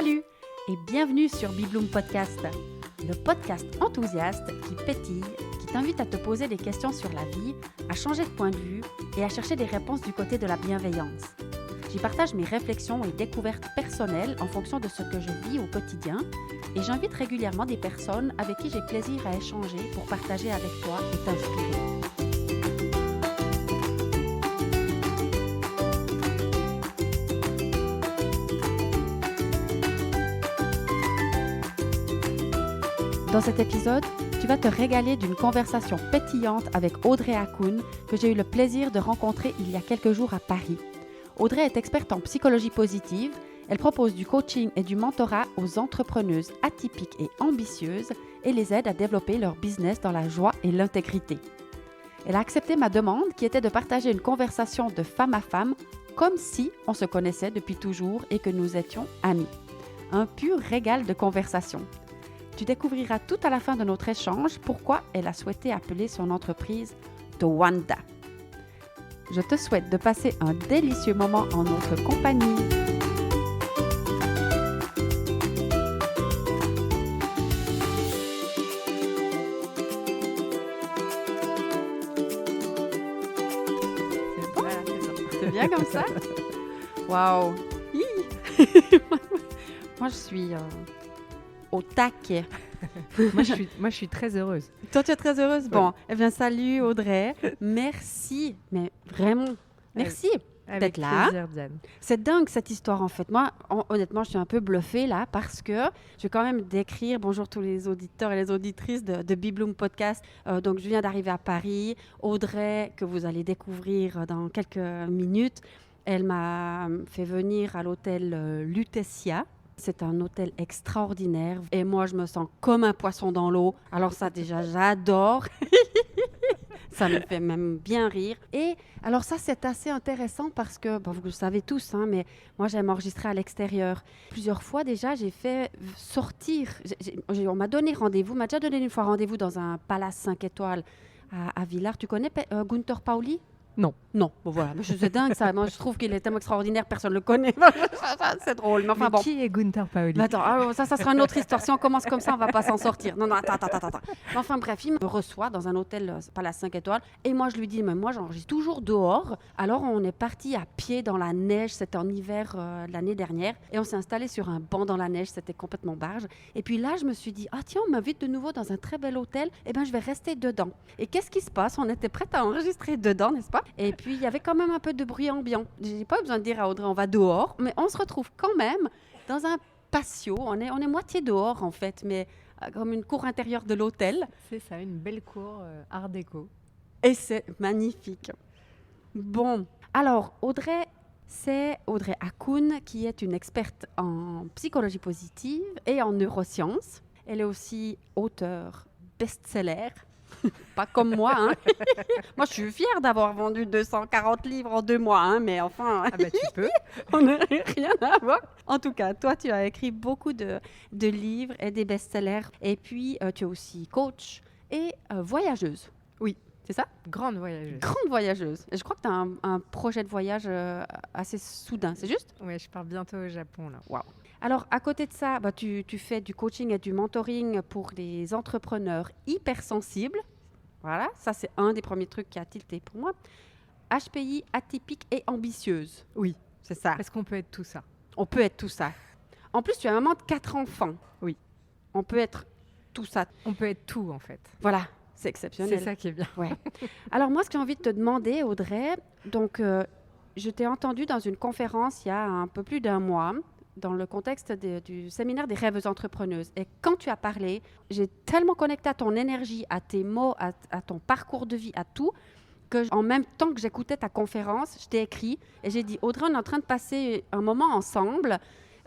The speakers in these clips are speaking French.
Salut et bienvenue sur Bibloom Podcast, le podcast enthousiaste qui pétille, qui t'invite à te poser des questions sur la vie, à changer de point de vue et à chercher des réponses du côté de la bienveillance. J'y partage mes réflexions et découvertes personnelles en fonction de ce que je vis au quotidien et j'invite régulièrement des personnes avec qui j'ai plaisir à échanger pour partager avec toi et t'inspirer. Dans cet épisode, tu vas te régaler d'une conversation pétillante avec Audrey Hakoun que j'ai eu le plaisir de rencontrer il y a quelques jours à Paris. Audrey est experte en psychologie positive. Elle propose du coaching et du mentorat aux entrepreneuses atypiques et ambitieuses et les aide à développer leur business dans la joie et l'intégrité. Elle a accepté ma demande qui était de partager une conversation de femme à femme comme si on se connaissait depuis toujours et que nous étions amis. Un pur régal de conversation. Tu découvriras tout à la fin de notre échange pourquoi elle a souhaité appeler son entreprise Towanda. Je te souhaite de passer un délicieux moment en notre compagnie. C'est bien comme ça? Waouh! Moi, je suis au taquet. Moi, je suis très heureuse. Toi, tu es très heureuse? Oui. Bon, eh bien, salut Audrey. Merci, mais vraiment, merci Avec d'être là. plaisir, Diane. C'est dingue cette histoire en fait. Moi, honnêtement, je suis un peu bluffée là parce que je vais quand même décrire, bonjour tous les auditeurs et les auditrices de Bibloom Podcast. Donc, je viens d'arriver à Paris. Audrey, que vous allez découvrir dans quelques minutes, elle m'a fait venir à l'hôtel Lutetia. C'est un hôtel extraordinaire et moi, je me sens comme un poisson dans l'eau. Alors ça, déjà, j'adore. Ça me fait même bien rire. Et alors ça, c'est assez intéressant parce que, bon, vous le savez tous, hein, mais moi, j'aime enregistrer à l'extérieur. Plusieurs fois déjà, j'ai fait sortir. On m'a donné rendez-vous, m'a déjà donné une fois rendez-vous dans un palace 5 étoiles à Villars. Tu connais Gunther Pauli? Non. Non, bon voilà, mais c'est dingue ça. Moi, je trouve qu'il est tellement extraordinaire, personne ne le connaît. C'est drôle, mais enfin Mais bon. qui est Gunther Pauli? Mais attends, alors, ça sera une autre histoire. Si on commence comme ça, on ne va pas s'en sortir. Non, attends. Mais enfin bref, il me reçoit dans un hôtel, pas la 5 étoiles, et moi je lui dis, mais moi j'enregistre toujours dehors. Alors on est parti à pied dans la neige, c'était en hiver l'année dernière, et on s'est installé sur un banc dans la neige, c'était complètement barge. Et puis là, je me suis dit, ah tiens, on m'invite de nouveau dans un très bel hôtel, et bien je vais rester dedans. Et qu'est-ce qui se passe? On était prêts à enregistrer dedans, n'est-ce pas? Et puis il y avait quand même un peu de bruit ambiant. J'ai pas eu besoin de dire à Audrey, on va dehors, mais on se retrouve quand même dans un patio. On est moitié dehors en fait, mais comme une cour intérieure de l'hôtel. C'est ça, une belle cour art déco. Et c'est magnifique. Bon, alors Audrey, c'est Audrey Hakoun qui est une experte en psychologie positive et en neurosciences. Elle est aussi auteure best-seller. Pas comme moi, hein. Moi, je suis fière d'avoir vendu 240 livres en 2 mois, hein, mais enfin, Ah bah tu peux. on n'a rien à voir. En tout cas, toi, tu as écrit beaucoup de livres et des best-sellers. Et puis, tu es aussi coach et voyageuse. Oui. C'est ça? Grande voyageuse. Grande voyageuse. Et je crois que tu as un projet de voyage assez soudain, c'est juste? Ouais, je pars bientôt au Japon là. Waouh. Alors, à côté de ça, tu fais du coaching et du mentoring pour les entrepreneurs hypersensibles. Voilà, ça, c'est un des premiers trucs qui a tilté pour moi. HPI, atypique et ambitieuse. Oui. C'est ça. Parce qu'on peut être tout ça. On peut être tout ça. En plus, tu es maman de 4 enfants. Oui. On peut être tout ça. On peut être tout en fait. Voilà, c'est exceptionnel. C'est ça qui est bien. Ouais. Alors, moi, ce que j'ai envie de te demander, Audrey, donc, je t'ai entendue dans une conférence il y a un peu plus d'1 mois, dans le contexte du séminaire des rêves entrepreneuses. Et quand tu as parlé, j'ai tellement connecté à ton énergie, à tes mots, à ton parcours de vie, à tout, que en même temps que j'écoutais ta conférence, je t'ai écrit et j'ai dit, Audrey, on est en train de passer un moment ensemble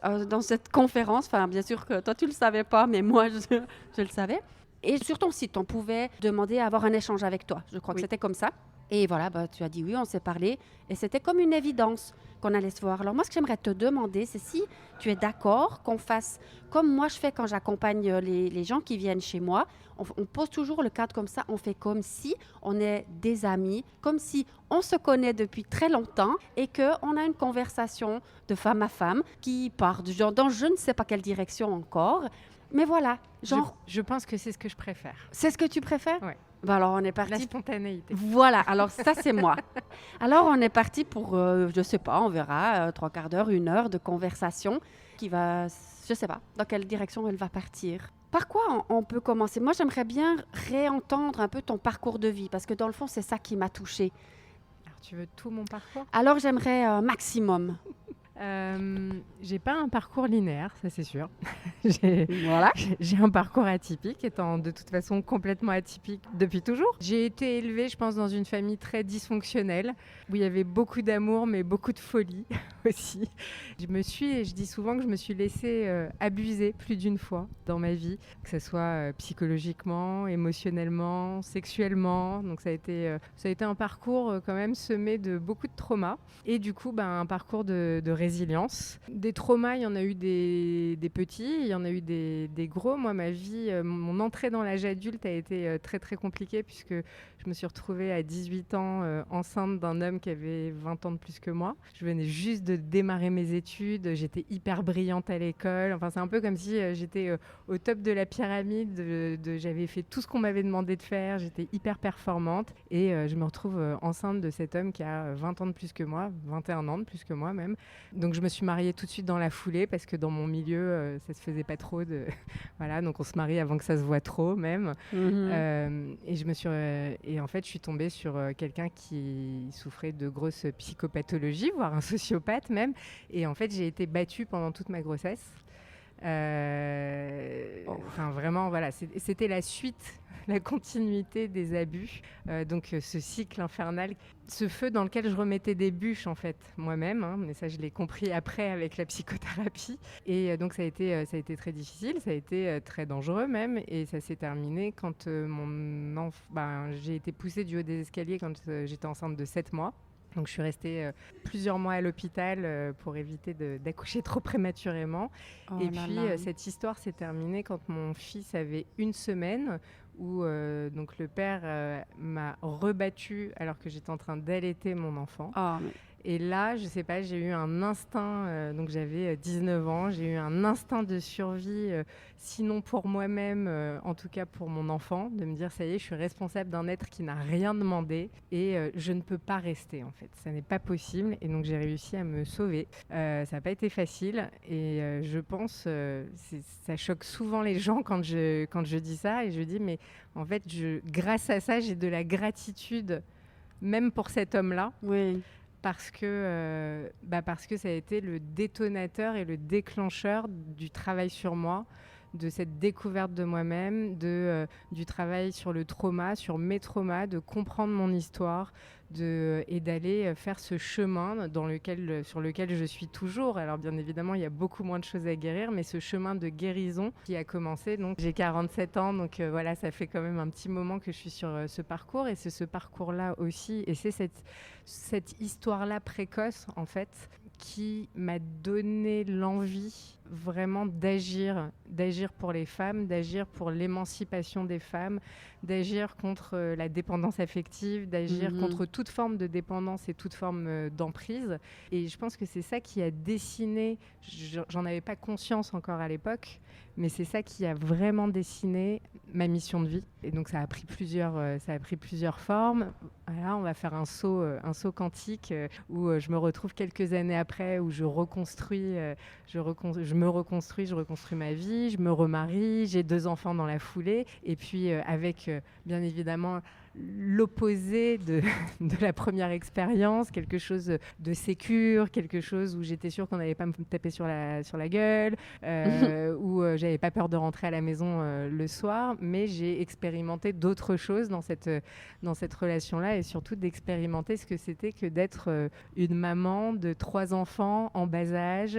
dans cette conférence. Enfin, bien sûr que toi, tu ne le savais pas, mais moi, je le savais. Et sur ton site, on pouvait demander à avoir un échange avec toi. Je crois que Oui. c'était comme ça. Et voilà, tu as dit oui, on s'est parlé. Et c'était comme une évidence qu'on allait se voir. Alors moi, ce que j'aimerais te demander, c'est si tu es d'accord qu'on fasse comme moi je fais quand j'accompagne les gens qui viennent chez moi. On pose toujours le cadre comme ça. On fait comme si on est des amis, comme si on se connaît depuis très longtemps et qu'on a une conversation de femme à femme qui part dans je ne sais pas quelle direction encore. Mais voilà, Je pense que c'est ce que je préfère. C'est ce que tu préfères? Ouais. Alors, on est La parti. spontanéité. Voilà, alors ça, c'est moi. Alors, on est parti pour, je sais pas, on verra, 3/4 d'heure, 1 heure de conversation qui va, je sais pas, dans quelle direction elle va partir. Par quoi on peut commencer? Moi, j'aimerais bien réentendre un peu ton parcours de vie, parce que dans le fond, c'est ça qui m'a touchée. Alors, tu veux tout mon parcours? Alors, j'aimerais un maximum. J'ai pas un parcours linéaire, ça c'est sûr. Voilà. J'ai un parcours atypique, étant de toute façon complètement atypique depuis toujours. J'ai été élevée, je pense, dans une famille très dysfonctionnelle, où il y avait beaucoup d'amour, mais beaucoup de folie aussi. Je dis souvent que je me suis laissée abuser plus d'une fois dans ma vie, que ce soit psychologiquement, émotionnellement, sexuellement. Donc ça a été un parcours quand même semé de beaucoup de traumas. Et du coup, un parcours de résilience. Des traumas, il y en a eu des petits, il y en a eu des gros. Moi, ma vie, mon entrée dans l'âge adulte a été très très compliquée puisque je me suis retrouvée à 18 ans enceinte d'un homme qui avait 20 ans de plus que moi. Je venais juste de démarrer mes études, j'étais hyper brillante à l'école. Enfin, c'est un peu comme si j'étais au top de la pyramide, j'avais fait tout ce qu'on m'avait demandé de faire, j'étais hyper performante et je me retrouve enceinte de cet homme qui a 20 ans de plus que moi, 21 ans de plus que moi même. Donc je me suis mariée tout de suite dans la foulée parce que dans mon milieu, ça se faisait pas trop de... Voilà, donc on se marie avant que ça se voit trop même. Et en fait, je suis tombée sur quelqu'un qui souffrait de grosses psychopathologies, voire un sociopathe même. Et en fait, j'ai été battue pendant toute ma grossesse. Enfin, vraiment, voilà, c'était la suite, la continuité des abus. Donc, ce cycle infernal, ce feu dans lequel je remettais des bûches, en fait, moi-même. Hein, mais ça, je l'ai compris après avec la psychothérapie. Et donc, ça a été très difficile, ça a été très dangereux même. Et ça s'est terminé quand j'ai été poussée du haut des escaliers quand j'étais enceinte de 7 mois. Donc, je suis restée plusieurs mois à l'hôpital pour éviter d'accoucher trop prématurément. Et puis, cette histoire s'est terminée quand mon fils avait 1 semaine, où donc le père m'a rebattue alors que j'étais en train d'allaiter mon enfant. Oh, Et là, je sais pas, j'ai eu un instinct, donc j'avais 19 ans, j'ai eu un instinct de survie, sinon pour moi-même, en tout cas pour mon enfant, de me dire ça y est, je suis responsable d'un être qui n'a rien demandé et je ne peux pas rester en fait, ça n'est pas possible. Et donc j'ai réussi à me sauver. Ça n'a pas été facile et je pense, ça choque souvent les gens quand je dis ça et je dis mais en fait, grâce à ça, j'ai de la gratitude même pour cet homme-là. Oui. Parce que ça a été le détonateur et le déclencheur du travail sur moi, de cette découverte de moi-même, du travail sur le trauma, sur mes traumas, de comprendre mon histoire et d'aller faire ce chemin sur lequel je suis toujours. Alors bien évidemment, il y a beaucoup moins de choses à guérir, mais ce chemin de guérison qui a commencé. Donc j'ai 47 ans, donc voilà, ça fait quand même un petit moment que je suis sur ce parcours. Et c'est ce parcours-là aussi, et c'est cette histoire-là précoce, en fait, qui m'a donné l'envie vraiment d'agir pour les femmes, d'agir pour l'émancipation des femmes, d'agir contre la dépendance affective, d'agir contre toute forme de dépendance et toute forme d'emprise. Et je pense que c'est ça qui a dessiné, j'en avais pas conscience encore à l'époque, mais c'est ça qui a vraiment dessiné ma mission de vie. Et donc ça a pris plusieurs formes. Voilà, on va faire un saut quantique où je me retrouve quelques années après, où je reconstruis ma vie, je me remarie, j'ai 2 enfants dans la foulée, et puis avec bien évidemment l'opposé de la première expérience, quelque chose de sécure, quelque chose où j'étais sûre qu'on n'allait pas me taper sur la gueule, où j'avais pas peur de rentrer à la maison le soir, mais j'ai expérimenté d'autres choses dans cette relation-là, et surtout d'expérimenter ce que c'était que d'être une maman de 3 enfants en bas âge,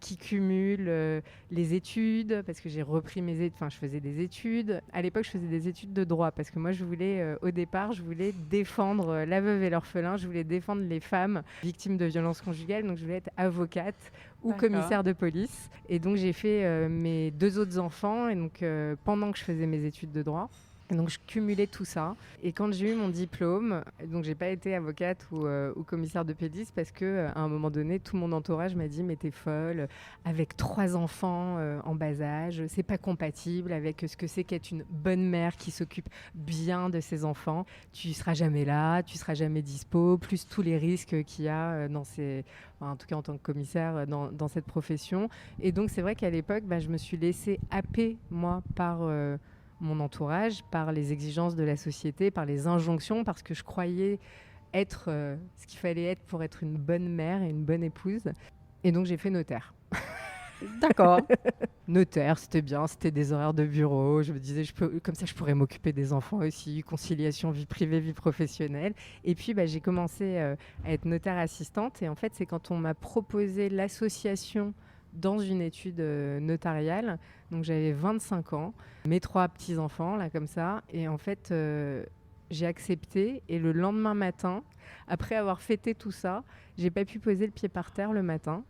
qui cumule les études, parce que j'ai repris je faisais des études. À l'époque, je faisais des études de droit, parce que moi, je voulais au départ, je voulais défendre la veuve et l'orphelin, je voulais défendre les femmes victimes de violences conjugales, donc je voulais être avocate ou commissaire de police. Et donc j'ai fait mes 2 autres enfants, et donc pendant que je faisais mes études de droit. Et donc je cumulais tout ça. Et quand j'ai eu mon diplôme, donc j'ai pas été avocate ou commissaire de police parce que à un moment donné, tout mon entourage m'a dit mais t'es folle, avec 3 enfants en bas âge, c'est pas compatible avec ce que c'est qu'être une bonne mère qui s'occupe bien de ses enfants. Tu seras jamais là, tu seras jamais dispo, plus tous les risques qu'il y a en tout cas en tant que commissaire dans cette profession. Et donc c'est vrai qu'à l'époque, je me suis laissée happer moi par mon entourage, par les exigences de la société, par les injonctions, parce que je croyais être ce qu'il fallait être pour être une bonne mère et une bonne épouse. Et donc j'ai fait notaire. D'accord. Notaire, c'était bien, c'était des horaires de bureau. Je me disais, comme ça, je pourrais m'occuper des enfants aussi, conciliation vie privée, vie professionnelle. Et puis, j'ai commencé à être notaire assistante. Et en fait, c'est quand on m'a proposé l'association dans une étude notariale. Donc, j'avais 25 ans, mes 3 petits-enfants, là, comme ça. Et en fait, j'ai accepté. Et le lendemain matin, après avoir fêté tout ça, j'ai pas pu poser le pied par terre le matin.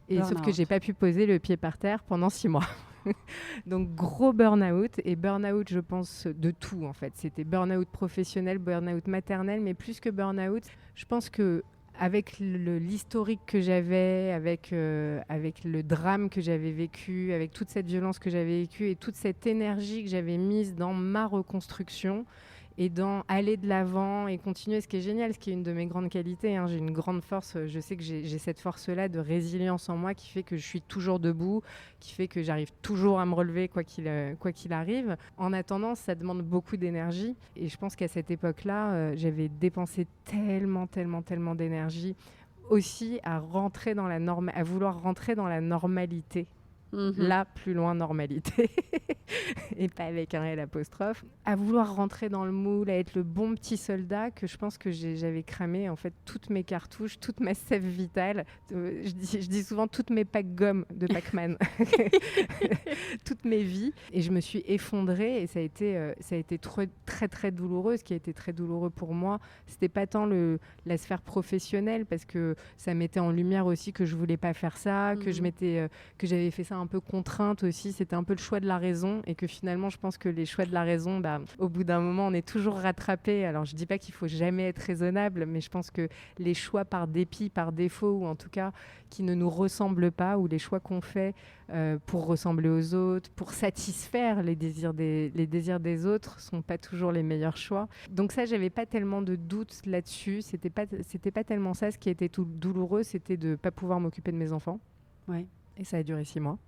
Et sauf que j'ai pas pu poser le pied par terre pendant 6 mois. Donc gros burn-out. Et burn-out, je pense, de tout en fait. C'était burn-out professionnel, burn-out maternel, mais plus que burn-out, je pense que avec l'historique que j'avais, avec le drame que j'avais vécu, avec toute cette violence que j'avais vécue et toute cette énergie que j'avais mise dans ma reconstruction, et dans aller de l'avant et continuer, ce qui est génial, ce qui est une de mes grandes qualités. J'ai une grande force, je sais que j'ai cette force-là de résilience en moi qui fait que je suis toujours debout, qui fait que j'arrive toujours à me relever quoi qu'il arrive. En attendant, ça demande beaucoup d'énergie et je pense qu'à cette époque-là, j'avais dépensé tellement d'énergie aussi à vouloir rentrer dans la normalité. Là, plus loin, normalité, et pas avec un L apostrophe, à vouloir rentrer dans le moule, à être le bon petit soldat, que je pense que j'avais cramé en fait toutes mes cartouches, toute ma sève vitale, je dis souvent toutes mes packs gommes de Pac-Man, toutes mes vies, et je me suis effondrée et ça a été très douloureux. Ce qui a été très douloureux pour moi, c'était pas tant la sphère professionnelle, parce que ça mettait en lumière aussi que je voulais pas faire ça, que j'avais fait ça un peu contrainte aussi, c'était un peu le choix de la raison, et que finalement je pense que les choix de la raison, au bout d'un moment on est toujours rattrapé. Alors je dis pas qu'il faut jamais être raisonnable, mais je pense que les choix par dépit, par défaut, ou en tout cas qui ne nous ressemblent pas, ou les choix qu'on fait pour ressembler aux autres, pour satisfaire les désirs des autres, sont pas toujours les meilleurs choix. Donc ça, j'avais pas tellement de doutes là-dessus, c'était pas tellement ça. Ce qui était tout douloureux, c'était de pas pouvoir m'occuper de mes enfants. Ouais. Et ça a duré 6 mois.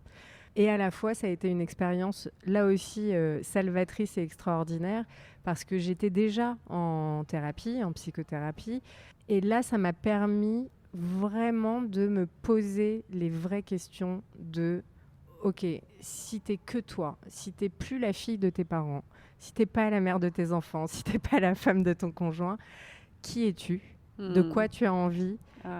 Et à la fois, ça a été une expérience, là aussi, salvatrice et extraordinaire, parce que j'étais déjà en thérapie, en psychothérapie. Et là, ça m'a permis vraiment de me poser les vraies questions de « Ok, si t'es que toi, si t'es plus la fille de tes parents, si t'es pas la mère de tes enfants, si t'es pas la femme de ton conjoint, qui es-tu ? De quoi tu as envie ?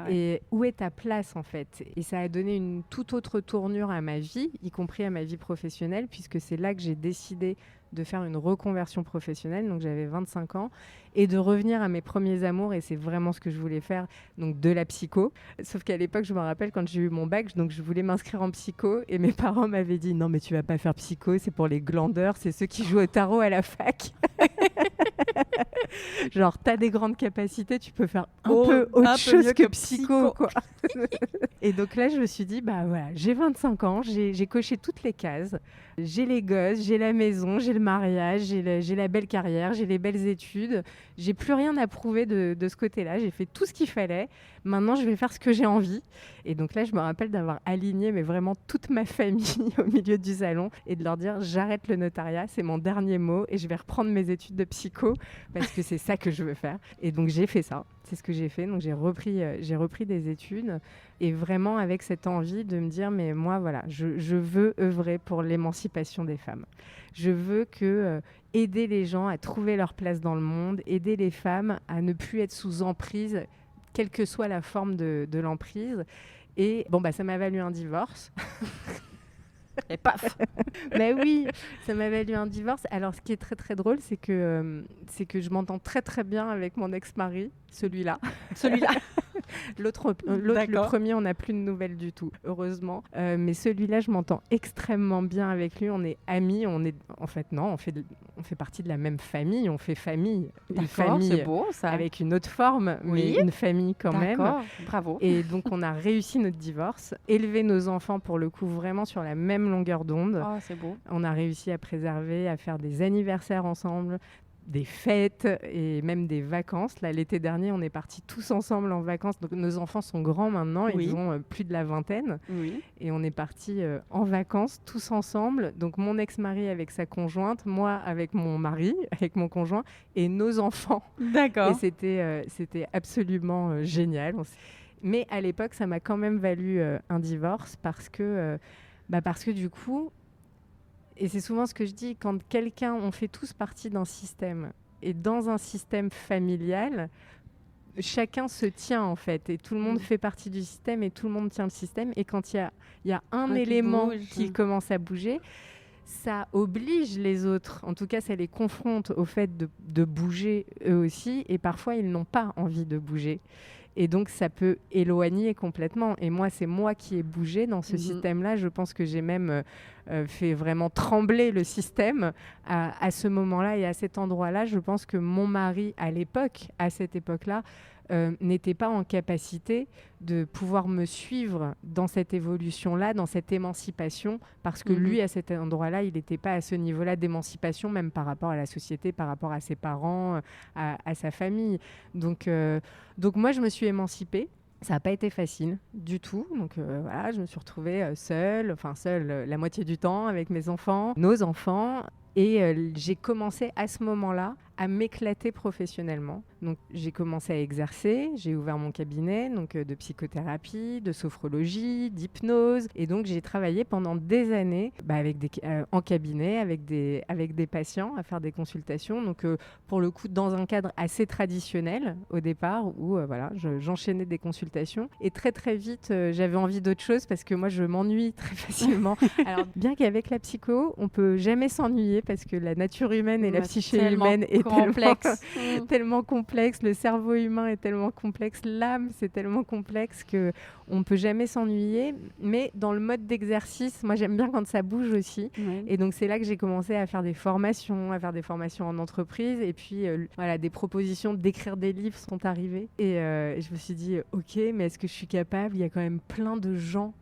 Et où est ta place en fait ? Et ça a donné une toute autre tournure à ma vie, y compris à ma vie professionnelle, puisque c'est là que j'ai décidé de faire une reconversion professionnelle, donc j'avais 25 ans, et de revenir à mes premiers amours, et c'est vraiment ce que je voulais faire, donc de la psycho. Sauf qu'à l'époque, je me rappelle quand j'ai eu mon bac, donc je voulais m'inscrire en psycho, et mes parents m'avaient dit « Non mais tu vas pas faire psycho, c'est pour les glandeurs, c'est ceux qui jouent au tarot à la fac. » Genre, t'as des grandes capacités, tu peux faire un peu autre chose que psycho, quoi. Et donc là, je me suis dit, voilà, j'ai 25 ans, j'ai coché toutes les cases. J'ai les gosses, j'ai la maison, j'ai le mariage, j'ai la belle carrière, j'ai les belles études. J'ai plus rien à prouver de ce côté-là. J'ai fait tout ce qu'il fallait. Maintenant, je vais faire ce que j'ai envie. Et donc là, je me rappelle d'avoir aligné mais vraiment toute ma famille au milieu du salon et de leur dire, j'arrête le notariat, c'est mon dernier mot et je vais reprendre mes études de psycho parce que c'est ça que je veux faire. Et donc, j'ai fait ça. C'est ce que j'ai fait. Donc, j'ai repris des études et vraiment avec cette envie de me dire, mais moi, voilà, je veux œuvrer pour l'émancipation des femmes. Je veux aider les gens à trouver leur place dans le monde, aider les femmes à ne plus être sous emprise, quelle que soit la forme de l'emprise. Et ça m'a valu un divorce. Et paf. Bah oui, ça m'a valu un divorce. Alors, ce qui est très très drôle, c'est que je m'entends très très bien avec mon ex-mari, celui-là. Celui-là. L'autre, le D'accord. premier, on n'a plus de nouvelles du tout, heureusement. Mais celui-là, je m'entends extrêmement bien avec lui. On est amis. En fait, non, on fait partie de la même famille. On fait famille. Une D'accord, famille c'est beau ça. avec une autre forme, mais Oui. une famille quand même. D'accord, bravo. Et donc, on a réussi notre divorce, élevé nos enfants pour le coup vraiment sur la même longueur d'onde. Oh, c'est beau. On a réussi à préserver, à faire des anniversaires ensemble, des fêtes et même des vacances. Là, l'été dernier, on est partis tous ensemble en vacances. Donc, nos enfants sont grands maintenant, Oui. ils ont plus de la vingtaine. Oui. Et on est partis en vacances tous ensemble. Donc, mon ex-mari avec sa conjointe, moi avec mon mari, avec mon conjoint, et nos enfants. D'accord. Et c'était absolument génial. Mais à l'époque, ça m'a quand même valu un divorce parce que du coup, et c'est souvent ce que je dis, quand on fait tous partie d'un système, et dans un système familial, chacun se tient en fait, et tout le monde fait partie du système, et tout le monde tient le système. Et quand il y a un élément qui commence à bouger, ça oblige les autres, en tout cas ça les confronte au fait de bouger eux aussi, et parfois ils n'ont pas envie de bouger. Et donc, ça peut éloigner complètement. Et moi, c'est moi qui ai bougé dans ce système-là. Je pense que j'ai même fait vraiment trembler le système à ce moment-là et à cet endroit-là. Je pense que mon mari, à cette époque-là, n'était pas en capacité de pouvoir me suivre dans cette évolution-là, dans cette émancipation, parce que lui, à cet endroit-là, il n'était pas à ce niveau-là d'émancipation, même par rapport à la société, par rapport à ses parents, à sa famille. Donc moi, je me suis émancipée. Ça n'a pas été facile du tout. Donc voilà, je me suis retrouvée seule la moitié du temps avec mes enfants, nos enfants. Et j'ai commencé à ce moment-là à m'éclater professionnellement. Donc j'ai commencé à exercer, j'ai ouvert mon cabinet de psychothérapie, de sophrologie, d'hypnose. Et donc j'ai travaillé pendant des années en cabinet avec des patients à faire des consultations. Donc pour le coup dans un cadre assez traditionnel au départ où j'enchaînais des consultations. Et très très vite j'avais envie d'autre chose parce que moi je m'ennuie très facilement. Alors bien qu'avec la psycho on peut jamais s'ennuyer parce que la nature humaine et la psyché humaine est tellement complexe, le cerveau humain est tellement complexe, l'âme c'est tellement complexe qu'on ne peut jamais s'ennuyer. Mais dans le mode d'exercice, moi j'aime bien quand ça bouge aussi. Oui. Et donc c'est là que j'ai commencé à faire des formations en entreprise. Et puis des propositions d'écrire des livres sont arrivées. Et je me suis dit, ok, mais est-ce que je suis capable ? Il y a quand même plein de gens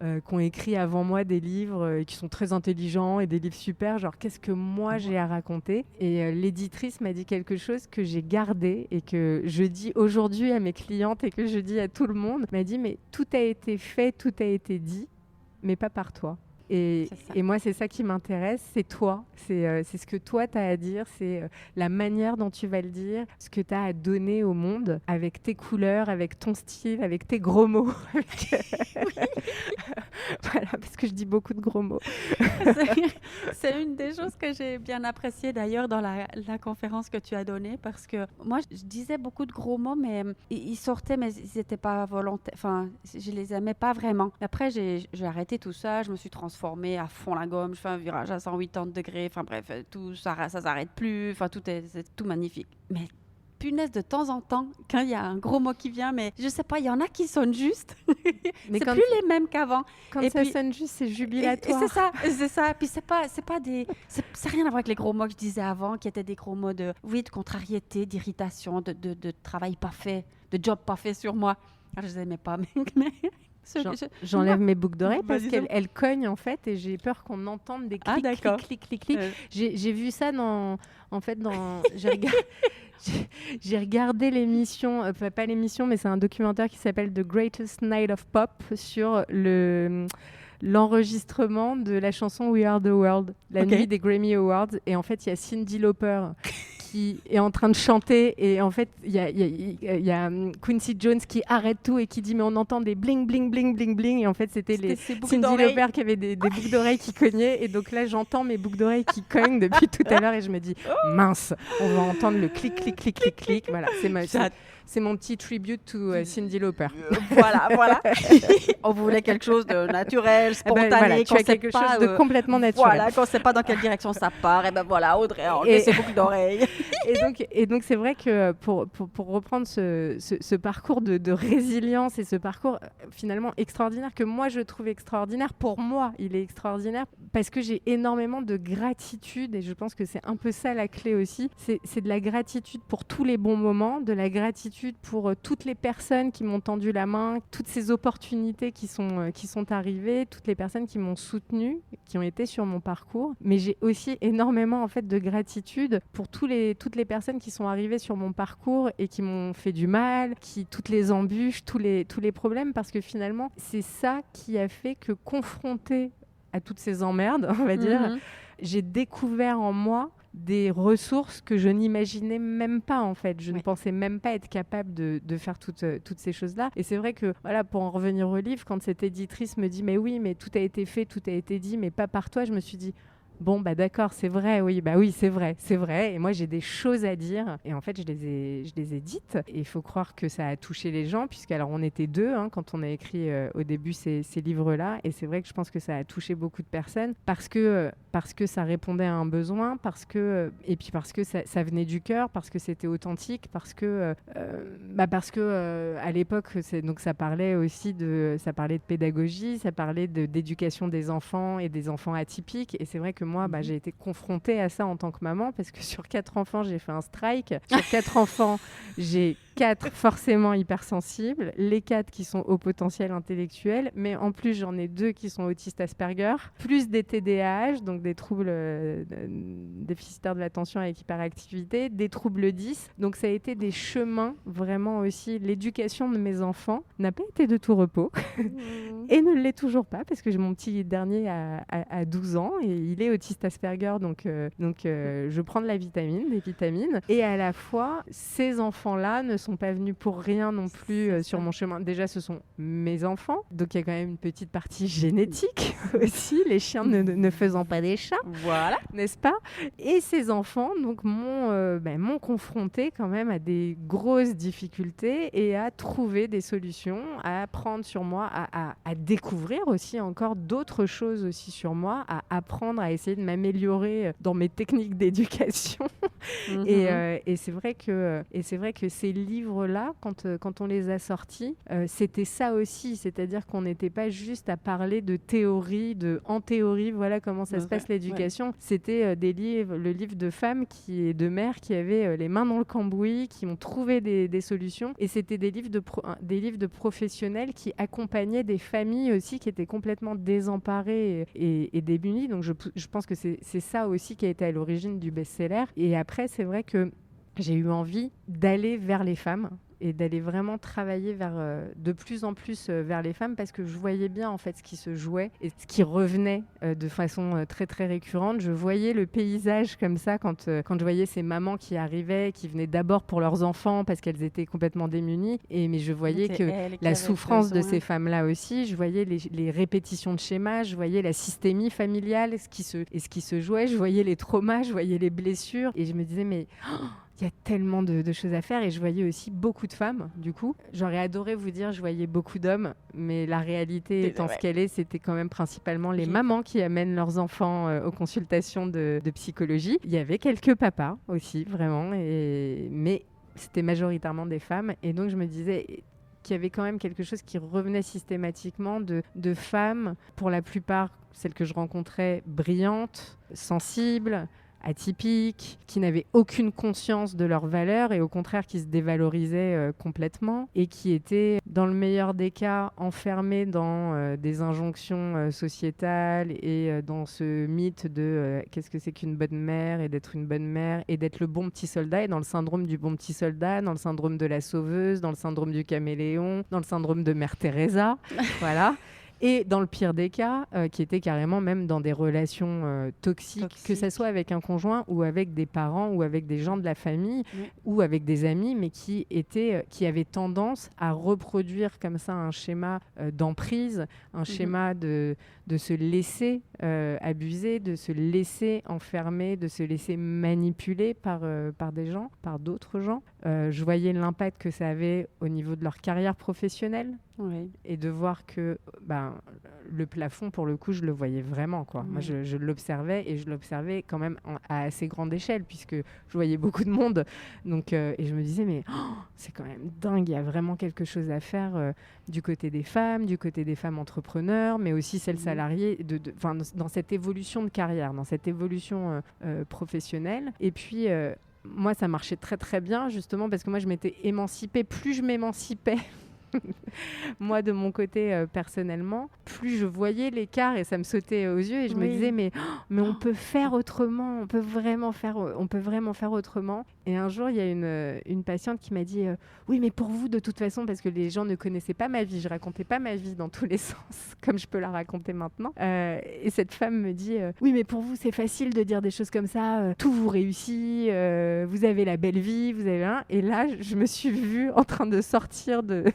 qui ont écrit avant moi des livres qui sont très intelligents et des livres super, genre qu'est-ce que moi j'ai à raconter. Et l'éditrice m'a dit quelque chose que j'ai gardé et que je dis aujourd'hui à mes clientes et que je dis à tout le monde. Elle m'a dit mais tout a été fait, tout a été dit, mais pas par toi. Et moi, c'est ça qui m'intéresse, c'est toi. C'est ce que toi, tu as à dire, c'est la manière dont tu vas le dire, ce que tu as à donner au monde, avec tes couleurs, avec ton style, avec tes gros mots. Voilà, parce que je dis beaucoup de gros mots. C'est une des choses que j'ai bien appréciées d'ailleurs dans la conférence que tu as donnée, parce que moi, je disais beaucoup de gros mots, mais ils sortaient, mais ils n'étaient pas volontaires. Enfin, je les aimais pas vraiment. Après, j'ai arrêté tout ça, je me suis transformée à fond la gomme, je fais un virage à 180 degrés, enfin bref, tout ça s'arrête plus, enfin c'est tout magnifique. Mais punaise, de temps en temps, quand il y a un gros mot qui vient, mais je sais pas, il y en a qui sonnent juste. Mais c'est plus les mêmes qu'avant. Quand ça sonne juste, c'est jubilatoire. C'est ça. Puis c'est rien à voir avec les gros mots que je disais avant, qui étaient des gros mots de contrariété, d'irritation, de travail pas fait, de job pas fait sur moi. Alors, je les aimais pas, mais j'enlève mes boucles d'oreilles parce qu'elles cognent en fait, et j'ai peur qu'on entende des clics. J'ai vu ça j'ai regardé l'émission, pas l'émission, mais c'est un documentaire qui s'appelle The Greatest Night of Pop sur l'enregistrement de la chanson We Are the World, la nuit des Grammy Awards. Et en fait, il y a Cyndi Lauper qui est en train de chanter et en fait il y a Quincy Jones qui arrête tout et qui dit mais on entend des bling bling bling bling bling et en fait c'était Cyndi Lauper qui avait des boucles d'oreilles qui cognaient et donc là j'entends mes boucles d'oreilles qui cognent depuis tout à l'heure et je me dis mince, on va entendre le clic clic clic clic clic. Voilà, c'est mon petit tribute to Cyndi Lauper. Voilà. On voulait quelque chose de naturel, spontané, tu as quelque chose de complètement naturel. Voilà, qu'on ne sait pas dans quelle direction ça part. Et ben voilà, Audrey a enlevé ses boucles d'oreilles. et donc c'est vrai que pour reprendre ce parcours de résilience et ce parcours finalement extraordinaire que moi je trouve extraordinaire, pour moi il est extraordinaire parce que j'ai énormément de gratitude et je pense que c'est un peu ça la clé aussi. C'est de la gratitude pour tous les bons moments, de la gratitude pour toutes les personnes qui m'ont tendu la main, toutes ces opportunités qui sont arrivées, toutes les personnes qui m'ont soutenue, qui ont été sur mon parcours. Mais j'ai aussi énormément en fait de gratitude pour toutes les personnes qui sont arrivées sur mon parcours et qui m'ont fait du mal, toutes les embûches, tous les problèmes, parce que finalement c'est ça qui a fait que confrontée à toutes ces emmerdes, on va dire, j'ai découvert en moi des ressources que je n'imaginais même pas en fait. Je ne pensais même pas être capable de faire toutes ces choses-là. Et c'est vrai que, voilà, pour en revenir au livre, quand cette éditrice me dit « mais oui, mais tout a été fait, tout a été dit, mais pas par toi », je me suis dit « bon, bah d'accord, c'est vrai, oui, c'est vrai. Et moi, j'ai des choses à dire. Et en fait, je les ai dites. Et il faut croire que ça a touché les gens, puisqu'alors on était deux quand on a écrit au début ces livres-là. Et c'est vrai que je pense que ça a touché beaucoup de personnes parce que ça répondait à un besoin, parce que ça venait du cœur, parce que c'était authentique, parce que à l'époque, ça parlait de pédagogie, ça parlait d'éducation des enfants et des enfants atypiques. Et c'est vrai que moi, j'ai été confrontée à ça en tant que maman parce que sur 4 enfants, j'ai fait un strike. Sur 4 enfants, j'ai 4 forcément hypersensibles, les 4 qui sont au potentiel intellectuel, mais en plus, j'en ai 2 qui sont autistes Asperger, plus des TDAH, donc des troubles déficitaires de l'attention avec hyperactivité, des troubles 10. Donc ça a été des chemins vraiment aussi. L'éducation de mes enfants n'a pas été de tout repos et ne l'est toujours pas parce que j'ai mon petit dernier à 12 ans et il est autiste Asperger, donc je prends des vitamines. Et à la fois, ces enfants-là ne sont pas venus pour rien non plus sur mon chemin. Déjà, ce sont mes enfants, donc il y a quand même une petite partie génétique aussi, les chiens ne faisant pas des chats, voilà, n'est-ce pas? Et ces enfants donc m'ont confronté quand même à des grosses difficultés et à trouver des solutions, à apprendre sur moi, à découvrir aussi encore d'autres choses aussi sur moi, à apprendre à essayer de m'améliorer dans mes techniques d'éducation. Et c'est vrai que ces livres-là, quand on les a sortis, c'était ça aussi, c'est-à-dire qu'on n'était pas juste à parler de théorie, en théorie, voilà comment ça se passe l'éducation. Ouais. C'était le livre de femmes et de mères qui avaient les mains dans le cambouis, qui ont trouvé des solutions. Et c'était des livres de professionnels qui accompagnaient des familles aussi qui étaient complètement désemparées et démunies. Donc je pense que c'est ça aussi qui a été à l'origine du best-seller. Et après, c'est vrai que j'ai eu envie d'aller vers les femmes et d'aller vraiment travailler de plus en plus vers les femmes parce que je voyais bien en fait ce qui se jouait et ce qui revenait de façon très très récurrente. Je voyais le paysage comme ça quand je voyais ces mamans qui arrivaient, qui venaient d'abord pour leurs enfants parce qu'elles étaient complètement démunies, mais je voyais que la souffrance de ces femmes-là aussi, je voyais les répétitions de schémas, je voyais la systémie familiale, ce qui se jouait, je voyais les traumas, je voyais les blessures et je me disais mais... il y a tellement de choses à faire et je voyais aussi beaucoup de femmes, du coup. J'aurais adoré vous dire je voyais beaucoup d'hommes, mais la réalité étant ce qu'elle est, c'était quand même principalement les mamans qui amènent leurs enfants aux consultations de psychologie. Il y avait quelques papas aussi, vraiment, mais c'était majoritairement des femmes. Et donc je me disais qu'il y avait quand même quelque chose qui revenait systématiquement de femmes, pour la plupart, celles que je rencontrais, brillantes, sensibles, atypiques, qui n'avaient aucune conscience de leur valeur et au contraire qui se dévalorisaient complètement et qui étaient, dans le meilleur des cas, enfermées dans des injonctions sociétales et dans ce mythe de qu'est-ce que c'est qu'une bonne mère et d'être une bonne mère et d'être le bon petit soldat et dans le syndrome du bon petit soldat, dans le syndrome de la sauveuse, dans le syndrome du caméléon, dans le syndrome de Mère Teresa, voilà. Et dans le pire des cas, qui était carrément même dans des relations toxiques, que ce soit avec un conjoint ou avec des parents ou avec des gens de la famille ou avec des amis, mais qui avaient tendance à reproduire comme ça un schéma d'emprise, un schéma de se laisser abuser, de se laisser enfermer, de se laisser manipuler par des gens, par d'autres gens. Je voyais l'impact que ça avait au niveau de leur carrière professionnelle. Oui. Et de voir que le plafond, pour le coup, je le voyais vraiment, quoi. Moi, je l'observais et je l'observais quand même à assez grande échelle puisque je voyais beaucoup de monde. Donc, et je me disais, mais c'est quand même dingue, il y a vraiment quelque chose à faire du côté des femmes entrepreneurs, mais aussi celles salariées, dans cette évolution de carrière, dans cette évolution professionnelle. Et puis, moi, ça marchait très, très bien, justement, parce que moi, je m'étais émancipée. Plus je m'émancipais, moi de mon côté personnellement, plus je voyais l'écart et ça me sautait aux yeux et je me disais mais on peut faire autrement, on peut vraiment faire autrement. Et un jour il y a une patiente qui m'a dit oui mais pour vous de toute façon, parce que les gens ne connaissaient pas ma vie, je racontais pas ma vie dans tous les sens comme je peux la raconter maintenant, et cette femme me dit oui mais pour vous c'est facile de dire des choses comme ça, tout vous réussit, vous avez la belle vie, vous avez un... Et là je me suis vue en train de sortir de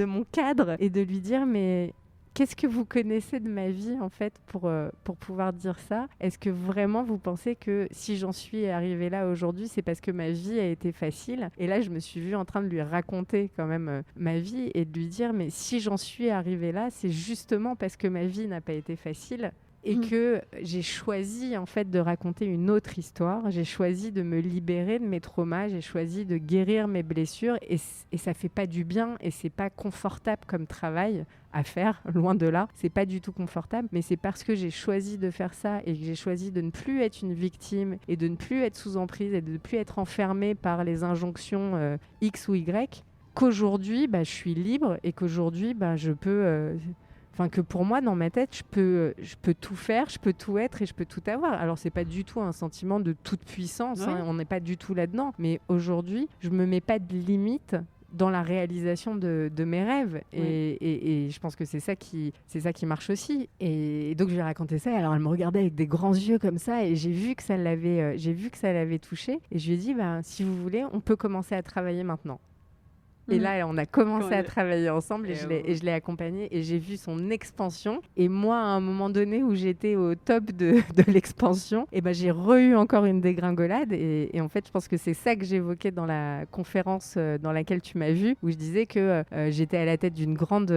mon cadre et de lui dire mais qu'est-ce que vous connaissez de ma vie en fait pour pouvoir dire ça? Est-ce que vraiment vous pensez que si j'en suis arrivée là aujourd'hui, c'est parce que ma vie a été facile? Et là je me suis vue en train de lui raconter quand même ma vie et de lui dire mais si j'en suis arrivée là, c'est justement parce que ma vie n'a pas été facile. Et que j'ai choisi en fait de raconter une autre histoire, j'ai choisi de me libérer de mes traumas, j'ai choisi de guérir mes blessures et ça fait pas du bien et c'est pas confortable comme travail à faire, loin de là, c'est pas du tout confortable, mais c'est parce que j'ai choisi de faire ça et que j'ai choisi de ne plus être une victime et de ne plus être sous emprise et de ne plus être enfermée par les injonctions X ou Y qu'aujourd'hui je suis libre et qu'aujourd'hui je peux... que pour moi, dans ma tête, je peux tout faire, je peux tout être et je peux tout avoir. Alors, c'est pas du tout un sentiment de toute puissance, on n'est pas du tout là-dedans. Mais aujourd'hui, je me mets pas de limite dans la réalisation de mes rêves. Et je pense que c'est ça qui marche aussi. Et donc, je lui ai raconté ça. Alors, elle me regardait avec des grands yeux comme ça et j'ai vu que ça l'avait touchée. Et je lui ai dit, si vous voulez, on peut commencer à travailler maintenant. Et là, on a commencé à travailler ensemble et je l'ai accompagnée et j'ai vu son expansion. Et moi, à un moment donné où j'étais au top de l'expansion, j'ai eu encore une dégringolade. Et en fait, je pense que c'est ça que j'évoquais dans la conférence dans laquelle tu m'as vue, où je disais que j'étais à la tête d'une grande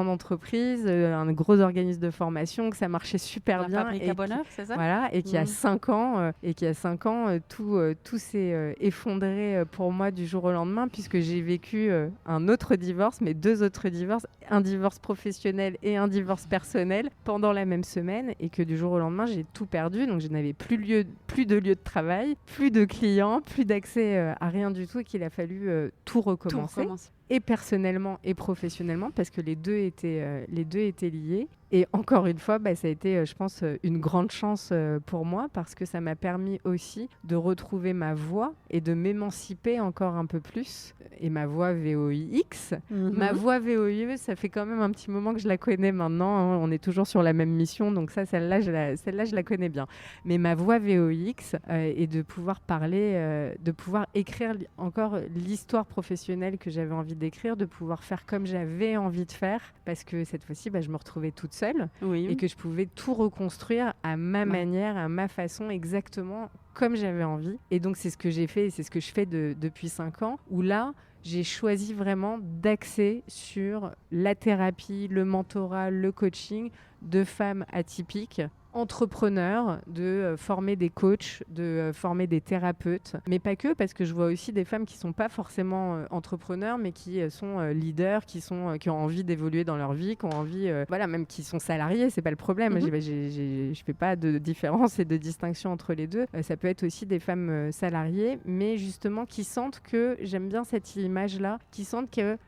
entreprise, un gros organisme de formation, que ça marchait super bien. Fabrique à Bonheur, c'est ça? Voilà, et qu'il y a 5 ans, tout s'est effondré pour moi du jour au lendemain, puisque j'ai vécu un autre divorce, mais 2 autres divorces, un divorce professionnel et un divorce personnel pendant la même semaine, et que du jour au lendemain j'ai tout perdu, donc je n'avais plus de lieu de travail, plus de clients, plus d'accès à rien du tout, et qu'il a fallu tout recommencer. Et personnellement et professionnellement, parce que les deux étaient liés. Et encore une fois, ça a été, je pense, une grande chance pour moi, parce que ça m'a permis aussi de retrouver ma voix et de m'émanciper encore un peu plus. Et ma voix VOIX, ma voix VOIE, ça fait quand même un petit moment que je la connais maintenant, hein. On est toujours sur la même mission, donc celle-là, je la connais bien. Mais ma voix VOIX, et de pouvoir parler, de pouvoir écrire encore l'histoire professionnelle que j'avais envie d'écrire, de pouvoir faire comme j'avais envie de faire, parce que cette fois-ci, je me retrouvais toute seule et que je pouvais tout reconstruire à ma manière, à ma façon, exactement comme j'avais envie. Et donc, c'est ce que j'ai fait et c'est ce que je fais depuis 5 ans, où là, j'ai choisi vraiment d'axer sur la thérapie, le mentorat, le coaching de femmes atypiques, entrepreneurs, de former des coachs, de former des thérapeutes, mais pas que, parce que je vois aussi des femmes qui sont pas forcément entrepreneurs, mais qui sont leaders, qui ont envie d'évoluer dans leur vie, qui ont envie, même qui sont salariés, c'est pas le problème. Je fais pas de différence et de distinction entre les deux. Ça peut être aussi des femmes salariées, mais justement qui sentent que, j'aime bien cette image-là, qui sentent que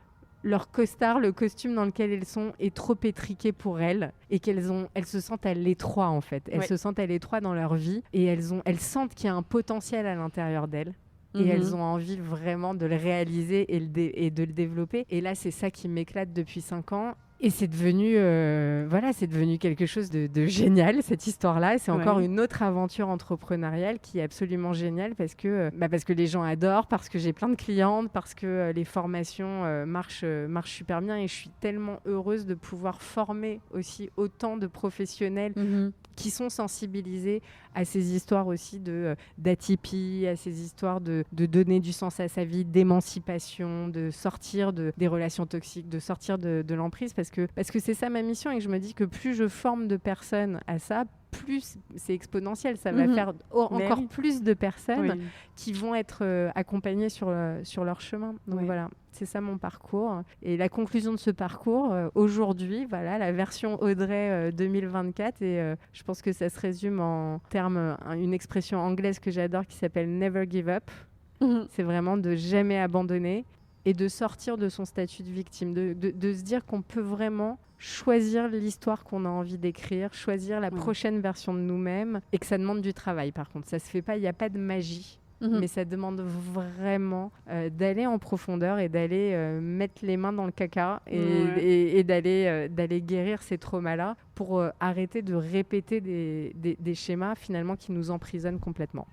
leur costard, le costume dans lequel elles sont, est trop étriqué pour elles et qu'elles se sentent à l'étroit en fait. Elles se sentent à l'étroit dans leur vie et elles sentent qu'il y a un potentiel à l'intérieur d'elles. Et elles ont envie vraiment de le réaliser et de le développer. Et là, c'est ça qui m'éclate depuis 5 ans. Et c'est devenu, c'est devenu quelque chose de génial, cette histoire-là. C'est encore une autre aventure entrepreneuriale qui est absolument géniale parce que les gens adorent, parce que j'ai plein de clientes, parce que les formations marchent super bien. Et je suis tellement heureuse de pouvoir former aussi autant de professionnels qui sont sensibilisés à ces histoires aussi d'atypie, à ces histoires de donner du sens à sa vie, d'émancipation, de sortir des relations toxiques, de sortir de l'emprise, parce que c'est ça ma mission, et que je me dis que plus je forme de personnes à ça, plus c'est exponentiel, ça va faire encore plus de personnes qui vont être accompagnées sur leur chemin. Donc voilà, c'est ça mon parcours. Et la conclusion de ce parcours, aujourd'hui, voilà, la version Audrey 2024, et je pense que ça se résume en termes, une expression anglaise que j'adore qui s'appelle « never give up ». C'est vraiment de jamais abandonner et de sortir de son statut de victime, de se dire qu'on peut vraiment choisir l'histoire qu'on a envie d'écrire, choisir la prochaine version de nous-mêmes, et que ça demande du travail. Par contre, ça se fait pas, il n'y a pas de magie, mais ça demande vraiment d'aller en profondeur et d'aller mettre les mains dans le caca et d'aller guérir ces traumas-là pour arrêter de répéter des schémas finalement qui nous emprisonnent complètement.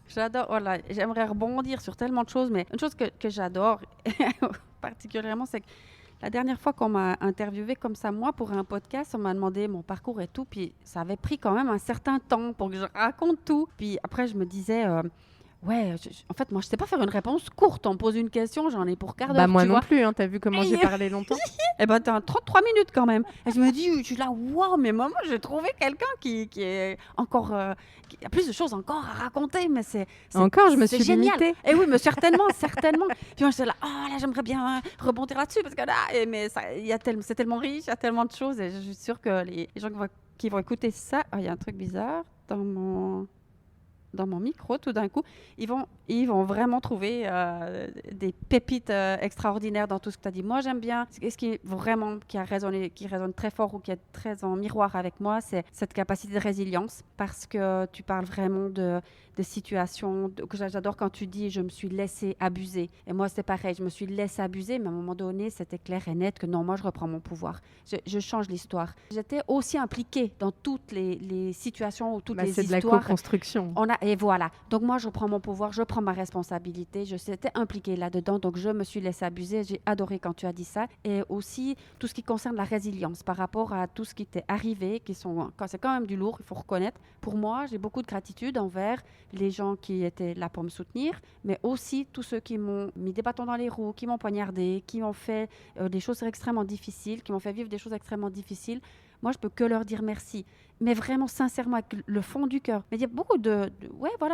J'adore, voilà, j'aimerais rebondir sur tellement de choses, mais une chose que j'adore particulièrement, c'est que la dernière fois qu'on m'a interviewée comme ça, moi, pour un podcast, on m'a demandé mon parcours et tout, puis ça avait pris quand même un certain temps pour que je raconte tout. Puis après, je me disais, en fait, moi, je sais pas faire une réponse courte. On me pose une question, j'en ai pour quart d'heure. Moi tu non vois. plus, hein, t'as vu comment j'ai parlé longtemps. Eh ben, t'as 33 minutes quand même. Et je me dis, je suis là, waouh, mais moi, j'ai trouvé quelqu'un qui est encore... qui a plus de choses encore à raconter, mais c'est encore, je me suis génial. limitée. Et oui, mais certainement. Puis moi, j'étais là, là, j'aimerais bien rebondir là-dessus, parce que là, mais c'est tellement riche, il y a tellement de choses, et je suis sûre que les gens qui vont écouter ça... il y a un truc bizarre dans mon micro, tout d'un coup, ils vont vraiment trouver des pépites extraordinaires dans tout ce que tu as dit. Moi, j'aime bien. Ce qui résonne très fort ou qui est très en miroir avec moi, c'est cette capacité de résilience, parce que tu parles vraiment de situations que j'adore quand tu dis « je me suis laissée abuser ». Et moi, c'est pareil, je me suis laissée abuser, mais à un moment donné, c'était clair et net que non, moi, je reprends mon pouvoir. Je change l'histoire. J'étais aussi impliquée dans toutes les situations ou toutes les histoires. C'est de la co-construction. Et voilà. Donc moi, je prends mon pouvoir, je prends ma responsabilité. Je s'étais impliquée là-dedans, donc je me suis laissée abuser. J'ai adoré quand tu as dit ça. Et aussi, tout ce qui concerne la résilience par rapport à tout ce qui t'est arrivé, c'est quand même du lourd, il faut reconnaître. Pour moi, j'ai beaucoup de gratitude envers les gens qui étaient là pour me soutenir, mais aussi tous ceux qui m'ont mis des bâtons dans les roues, qui m'ont poignardé, qui ont fait des choses extrêmement difficiles, qui m'ont fait vivre des choses extrêmement difficiles. Moi, je peux que leur dire merci, mais vraiment sincèrement, avec le fond du cœur. Mais il y a beaucoup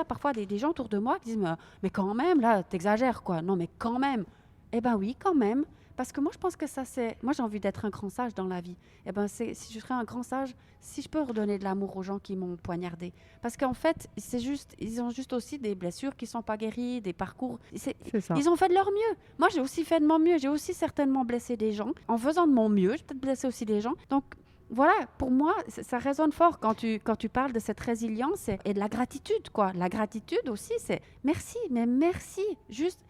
parfois des gens autour de moi qui disent mais quand même, là, t'exagères, quoi. Non, mais quand même. Eh ben oui, quand même. Parce que moi, je pense que ça, moi, j'ai envie d'être un grand sage dans la vie. Eh ben, si je serais un grand sage, si je peux redonner de l'amour aux gens qui m'ont poignardé. Parce qu'en fait, ils ont juste aussi des blessures qui ne sont pas guéries, des parcours. C'est ça. Ils ont fait de leur mieux. Moi, j'ai aussi fait de mon mieux. J'ai aussi certainement blessé des gens. En faisant de mon mieux, j'ai peut-être blessé aussi des gens. Donc, voilà, pour moi, ça résonne fort quand tu parles de cette résilience et de la gratitude, quoi. La gratitude aussi, c'est merci, mais merci. Juste,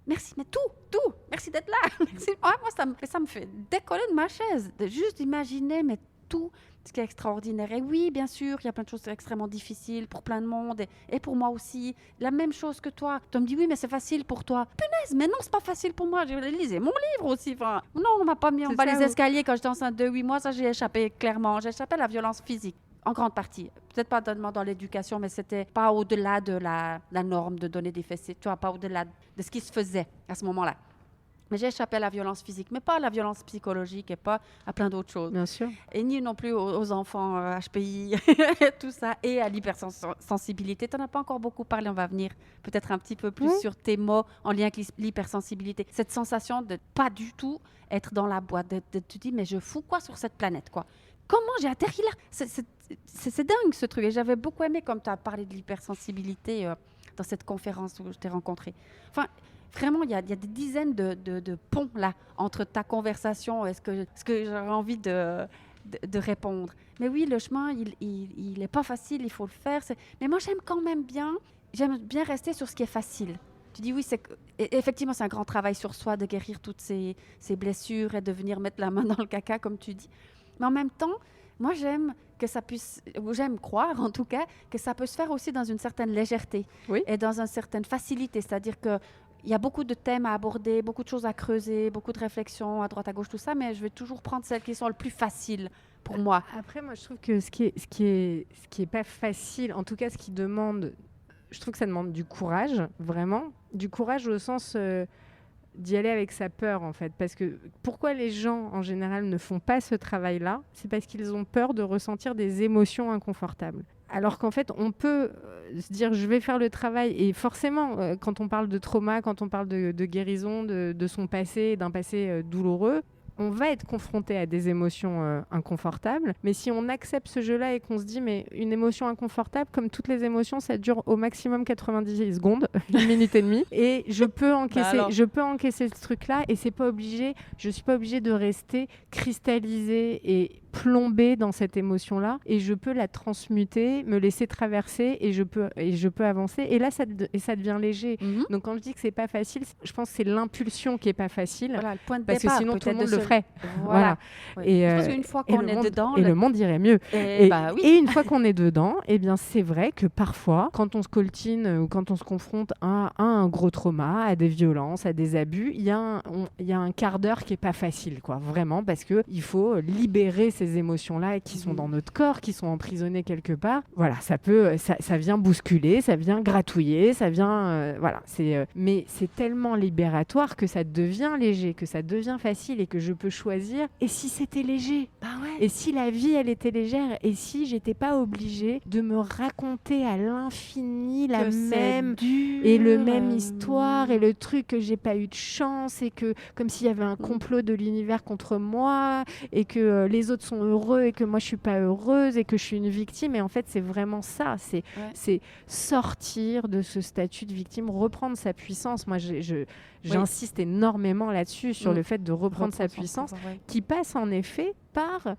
merci, mais tout. Merci d'être là. Merci. Moi, ça me fait décoller de ma chaise, de juste imaginer, mais tout ce qui est extraordinaire. Et oui, bien sûr, il y a plein de choses extrêmement difficiles pour plein de monde, et pour moi aussi. La même chose que toi. Tu me dis, oui, mais c'est facile pour toi. Punaise, mais non, c'est pas facile pour moi. J'ai lisé mon livre aussi. Enfin, non, on m'a pas mis en bas les escaliers quand j'étais enceinte de 8 mois. Ça, j'ai échappé clairement. J'ai échappé à la violence physique. En grande partie. Peut-être pas dans l'éducation, mais c'était pas au-delà de la norme de donner des fessées. Tu vois, pas au-delà de ce qui se faisait à ce moment-là. Mais j'ai échappé à la violence physique, mais pas à la violence psychologique et pas à plein d'autres choses. Bien sûr. Et ni non plus aux enfants HPI, tout ça, et à l'hypersensibilité. Tu n'en as pas encore beaucoup parlé, on va venir peut-être un petit peu plus sur tes mots en lien avec l'hypersensibilité. Cette sensation de pas du tout être dans la boîte, de te dire, mais je fous quoi sur cette planète, quoi. Comment j'ai atterri là? C'est dingue ce truc. Et j'avais beaucoup aimé, comme tu as parlé de l'hypersensibilité dans cette conférence où je t'ai rencontrée. Enfin, vraiment, il y a des dizaines de ponts là entre ta conversation et ce que j'aurais envie de répondre. Mais oui, le chemin, il est pas facile, il faut le faire. Mais moi, j'aime bien rester sur ce qui est facile. tu dis oui, effectivement, c'est un grand travail sur soi de guérir toutes ces blessures et de venir mettre la main dans le caca, comme tu dis. Mais en même temps, moi, j'aime que ça puisse, ou j'aime croire en tout cas, que ça peut se faire aussi dans une certaine légèreté et dans une certaine facilité. C'est-à-dire que il y a beaucoup de thèmes à aborder, beaucoup de choses à creuser, beaucoup de réflexions à droite, à gauche, tout ça, mais je vais toujours prendre celles qui sont le plus faciles pour moi. Après, moi, je trouve que ce qui est pas facile, en tout cas, ce qui demande, je trouve que ça demande du courage, vraiment, du courage au sens d'y aller avec sa peur, en fait. Parce que pourquoi les gens, en général, ne font pas ce travail-là, c'est parce qu'ils ont peur de ressentir des émotions inconfortables. Alors qu'en fait, on peut se dire, je vais faire le travail. Et forcément, quand on parle de trauma, quand on parle de guérison, de son passé, d'un passé douloureux, on va être confronté à des émotions inconfortables. Mais si on accepte ce jeu-là et qu'on se dit, mais une émotion inconfortable, comme toutes les émotions, ça dure au maximum 90 secondes, 1 minute et demie. Et je peux encaisser ce truc-là et c'est pas obligé, je suis pas obligée de rester cristallisée et plombée dans cette émotion-là. Et je peux la transmuter, me laisser traverser et je peux avancer. Et là, ça devient léger. Mhm. Donc quand je dis que c'est pas facile, je pense que c'est l'impulsion qui est pas facile. Voilà, le point de Parce départ. que sinon, tout le monde le ferait. Voilà. Ouais. Et, je pense qu'une fois qu'on est dedans... le monde irait mieux. Et une fois qu'on est dedans, eh bien, c'est vrai que parfois, quand on se coltine ou quand on se confronte à un gros trauma, à des violences, à des abus, il y a un quart d'heure qui n'est pas facile, quoi, vraiment, parce qu'il faut libérer ces émotions-là qui sont dans notre corps, qui sont emprisonnées quelque part. Voilà, ça vient bousculer, ça vient gratouiller, ça vient... mais c'est tellement libératoire que ça devient léger, que ça devient facile et que je peux choisir. Et si c'était léger ? Et si la vie, elle était légère ? Et si j'étais pas obligée de me raconter à l'infini la même et le même histoire et le truc que j'ai pas eu de chance et que comme s'il y avait un complot de l'univers contre moi et que les autres sont heureux et que moi je suis pas heureuse et que je suis une victime. Et en fait, c'est vraiment ça. C'est sortir de ce statut de victime, reprendre sa puissance. Moi, j'insiste énormément là-dessus, sur le fait de reprendre sa puissance, qui passe en effet par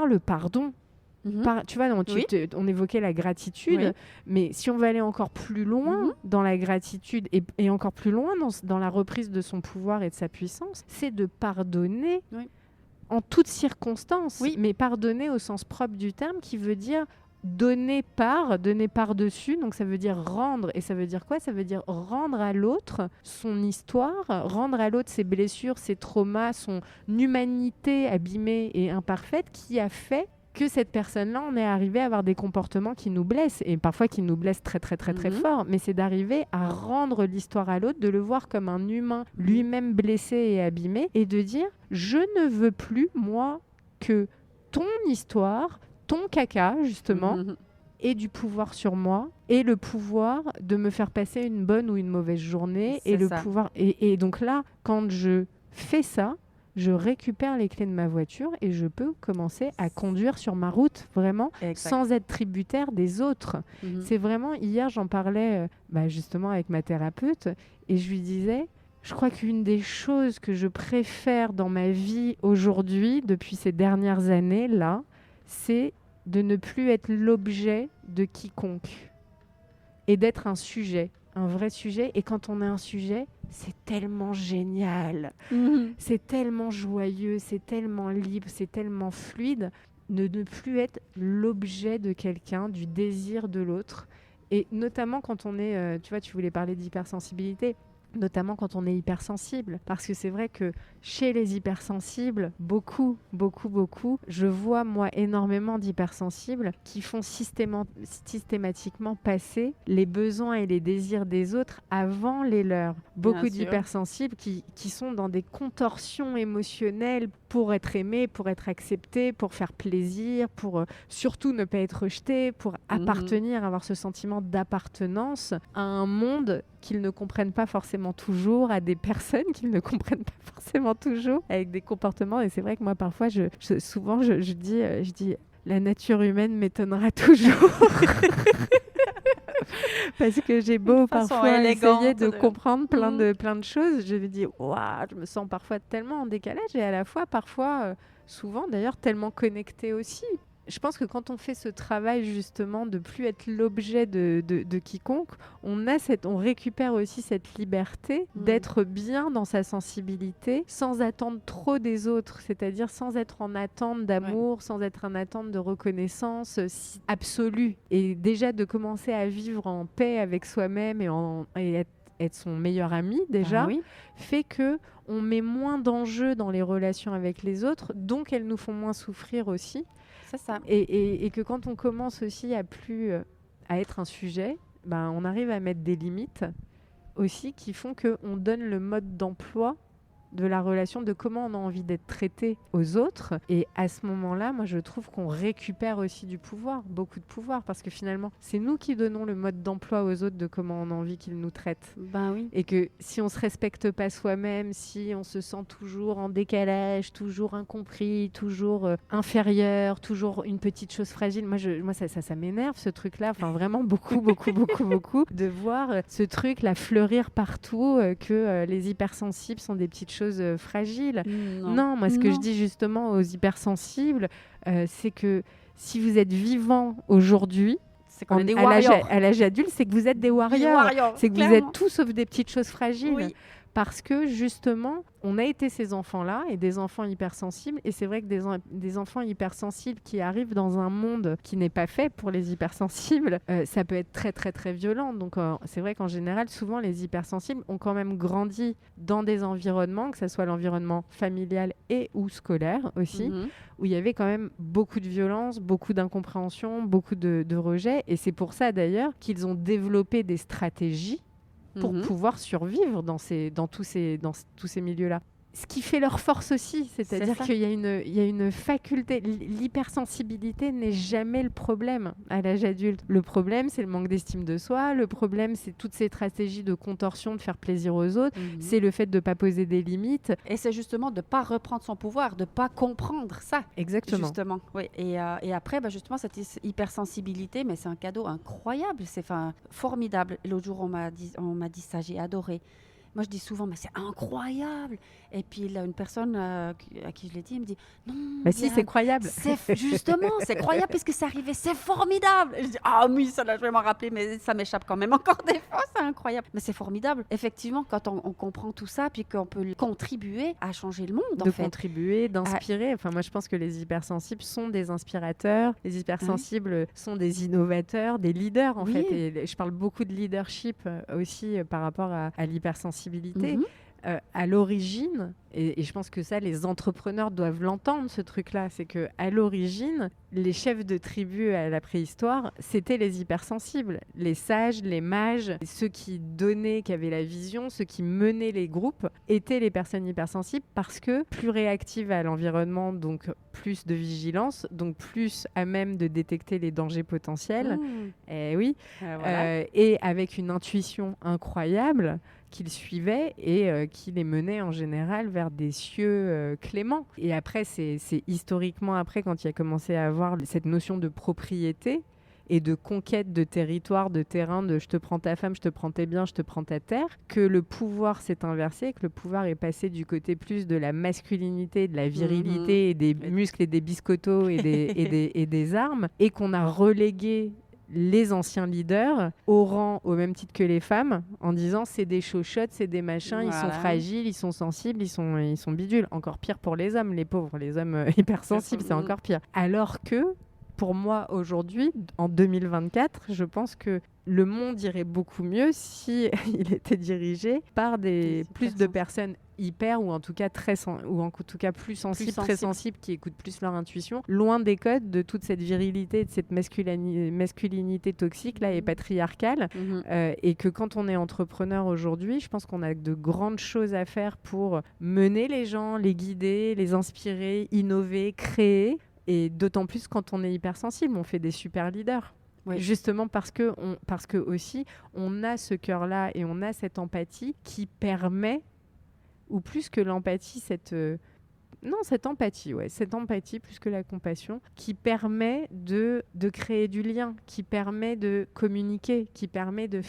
le pardon. Tu vois, on évoquait la gratitude, mais si on veut aller encore plus loin dans la gratitude et encore plus loin dans la reprise de son pouvoir et de sa puissance, c'est de pardonner en toutes circonstances, mais pardonner au sens propre du terme, qui veut dire donner par-dessus, donc ça veut dire rendre. Et ça veut dire quoi ? Ça veut dire rendre à l'autre son histoire, rendre à l'autre ses blessures, ses traumas, son humanité abîmée et imparfaite qui a fait que cette personne-là, on est arrivé à avoir des comportements qui nous blessent, et parfois qui nous blessent très très très très fort, mais c'est d'arriver à rendre l'histoire à l'autre, de le voir comme un humain lui-même blessé et abîmé, et de dire « je ne veux plus, moi, que ton histoire, ton caca, justement, ait du pouvoir sur moi, et le pouvoir de me faire passer une bonne ou une mauvaise journée, et donc là, quand je fais ça, je récupère les clés de ma voiture et je peux commencer à conduire sur ma route, vraiment, sans être tributaire des autres. C'est vraiment, hier, j'en parlais justement avec ma thérapeute et je lui disais, je crois qu'une des choses que je préfère dans ma vie aujourd'hui, depuis ces dernières années, là, c'est de ne plus être l'objet de quiconque et d'être un sujet, un vrai sujet. Et quand on est un sujet, c'est tellement génial, c'est tellement joyeux, c'est tellement libre, c'est tellement fluide de ne plus être l'objet de quelqu'un, du désir de l'autre. Et notamment quand on est, tu vois, tu voulais parler d'hypersensibilité, notamment quand on est hypersensible. Parce que c'est vrai que chez les hypersensibles, beaucoup, je vois moi énormément d'hypersensibles qui font systématiquement passer les besoins et les désirs des autres avant les leurs. Beaucoup d'hypersensibles qui sont dans des contorsions émotionnelles pour être aimés, pour être acceptés, pour faire plaisir, pour surtout ne pas être rejetés, pour appartenir, avoir ce sentiment d'appartenance à un monde qu'ils ne comprennent pas forcément toujours, à des personnes qu'ils ne comprennent pas forcément toujours, avec des comportements. Et c'est vrai que moi, parfois, souvent, je dis la nature humaine m'étonnera toujours. Parce que j'ai beau parfois essayer de comprendre plein de choses, je me dis, waouh, je me sens parfois tellement en décalage et à la fois, parfois, souvent d'ailleurs, tellement connectée aussi. Je pense que quand on fait ce travail justement de plus être l'objet de quiconque, on récupère aussi cette liberté d'être bien dans sa sensibilité sans attendre trop des autres, c'est-à-dire sans être en attente d'amour, sans être en attente de reconnaissance absolue. Et déjà de commencer à vivre en paix avec soi-même et être son meilleur ami déjà, fait que on met moins d'enjeux dans les relations avec les autres, donc elles nous font moins souffrir aussi. C'est ça. Et que quand on commence aussi à être un sujet, on arrive à mettre des limites aussi qui font qu'on donne le mode d'emploi de la relation, de comment on a envie d'être traité aux autres. Et à ce moment-là, moi, je trouve qu'on récupère aussi du pouvoir, beaucoup de pouvoir, parce que finalement, c'est nous qui donnons le mode d'emploi aux autres de comment on a envie qu'ils nous traitent. Et que si on ne se respecte pas soi-même, si on se sent toujours en décalage, toujours incompris, toujours inférieur, toujours une petite chose fragile, moi ça m'énerve, ce truc-là. Enfin, vraiment beaucoup, de voir ce truc-là fleurir partout, que les hypersensibles sont des petites choses fragiles. Non, moi ce que je dis justement aux hypersensibles, c'est que si vous êtes vivant aujourd'hui, à l'âge adulte, c'est que vous êtes des warriors. C'est que vous êtes tout sauf des petites choses fragiles. Parce que justement, on a été ces enfants-là et des enfants hypersensibles. Et c'est vrai que des enfants hypersensibles qui arrivent dans un monde qui n'est pas fait pour les hypersensibles, ça peut être très, très, très violent. Donc, c'est vrai qu'en général, souvent, les hypersensibles ont quand même grandi dans des environnements, que ce soit l'environnement familial et ou scolaire aussi, où il y avait quand même beaucoup de violence, beaucoup d'incompréhension, beaucoup de rejet. Et c'est pour ça, d'ailleurs, qu'ils ont développé des stratégies pour pouvoir survivre dans tous ces milieux-là. Ce qui fait leur force aussi, c'est-à-dire qu'il y a une faculté. L'hypersensibilité n'est jamais le problème à l'âge adulte. Le problème, c'est le manque d'estime de soi. Le problème, c'est toutes ces stratégies de contorsion, de faire plaisir aux autres. C'est le fait de ne pas poser des limites. Et c'est justement de ne pas reprendre son pouvoir, de ne pas comprendre ça. Exactement. Justement, oui. Et après, justement, cette hypersensibilité, mais c'est un cadeau incroyable. C'est formidable. L'autre jour, on m'a dit ça, j'ai adoré. Moi, je dis souvent, mais c'est incroyable. Et puis, là, une personne à qui je l'ai dit, elle me dit, non. Si, c'est croyable. Justement, c'est croyable puisque c'est arrivé, c'est formidable. Et je dis, ah oui, ça là, je vais m'en rappeler, mais ça m'échappe quand même encore des fois, c'est incroyable. Mais c'est formidable. Effectivement, quand on comprend tout ça, puis qu'on peut contribuer à changer le monde, contribuer, d'inspirer. Enfin, moi, je pense que les hypersensibles sont des inspirateurs. Les hypersensibles sont des innovateurs, des leaders, en fait. Et je parle beaucoup de leadership aussi par rapport à l'hypersensibilité. À l'origine, et je pense que ça, les entrepreneurs doivent l'entendre, ce truc-là, c'est qu'à l'origine, les chefs de tribu à la préhistoire, c'était les hypersensibles. Les sages, les mages, ceux qui donnaient, qui avaient la vision, ceux qui menaient les groupes, étaient les personnes hypersensibles parce que plus réactives à l'environnement, donc plus de vigilance, donc plus à même de détecter les dangers potentiels. Et oui. Et avec une intuition incroyable qu'ils suivaient et qui les menaient en général vers des cieux cléments. Et après, c'est historiquement après, quand il a commencé à avoir cette notion de propriété et de conquête de territoire, de terrain, de je te prends ta femme, je te prends tes biens, je te prends ta terre, que le pouvoir s'est inversé, que le pouvoir est passé du côté plus de la masculinité, de la virilité et des muscles et des biscottos et des armes, et qu'on a relégué les anciens leaders au rang au même titre que les femmes en disant c'est des chochottes, c'est des machins, ils sont fragiles, ils sont sensibles, ils sont bidules. Encore pire pour les hommes, les pauvres, les hommes hypersensibles, c'est encore pire. Alors que pour moi aujourd'hui, en 2024, je pense que le monde irait beaucoup mieux si il était dirigé par plus de personnes hyper ou en tout cas plus sensibles, très sensibles, qui écoutent plus leur intuition, loin des codes de toute cette virilité, de cette masculinité toxique là et patriarcale, et que quand on est entrepreneur aujourd'hui, je pense qu'on a de grandes choses à faire pour mener les gens, les guider, les inspirer, innover, créer, et d'autant plus quand on est hypersensible, on fait des super leaders. Oui. Justement parce que aussi on a ce cœur-là et on a cette empathie qui permet, ou plus que l'empathie, Non, cette empathie, cette empathie plus que la compassion, qui permet de créer du lien, qui permet de communiquer, qui permet de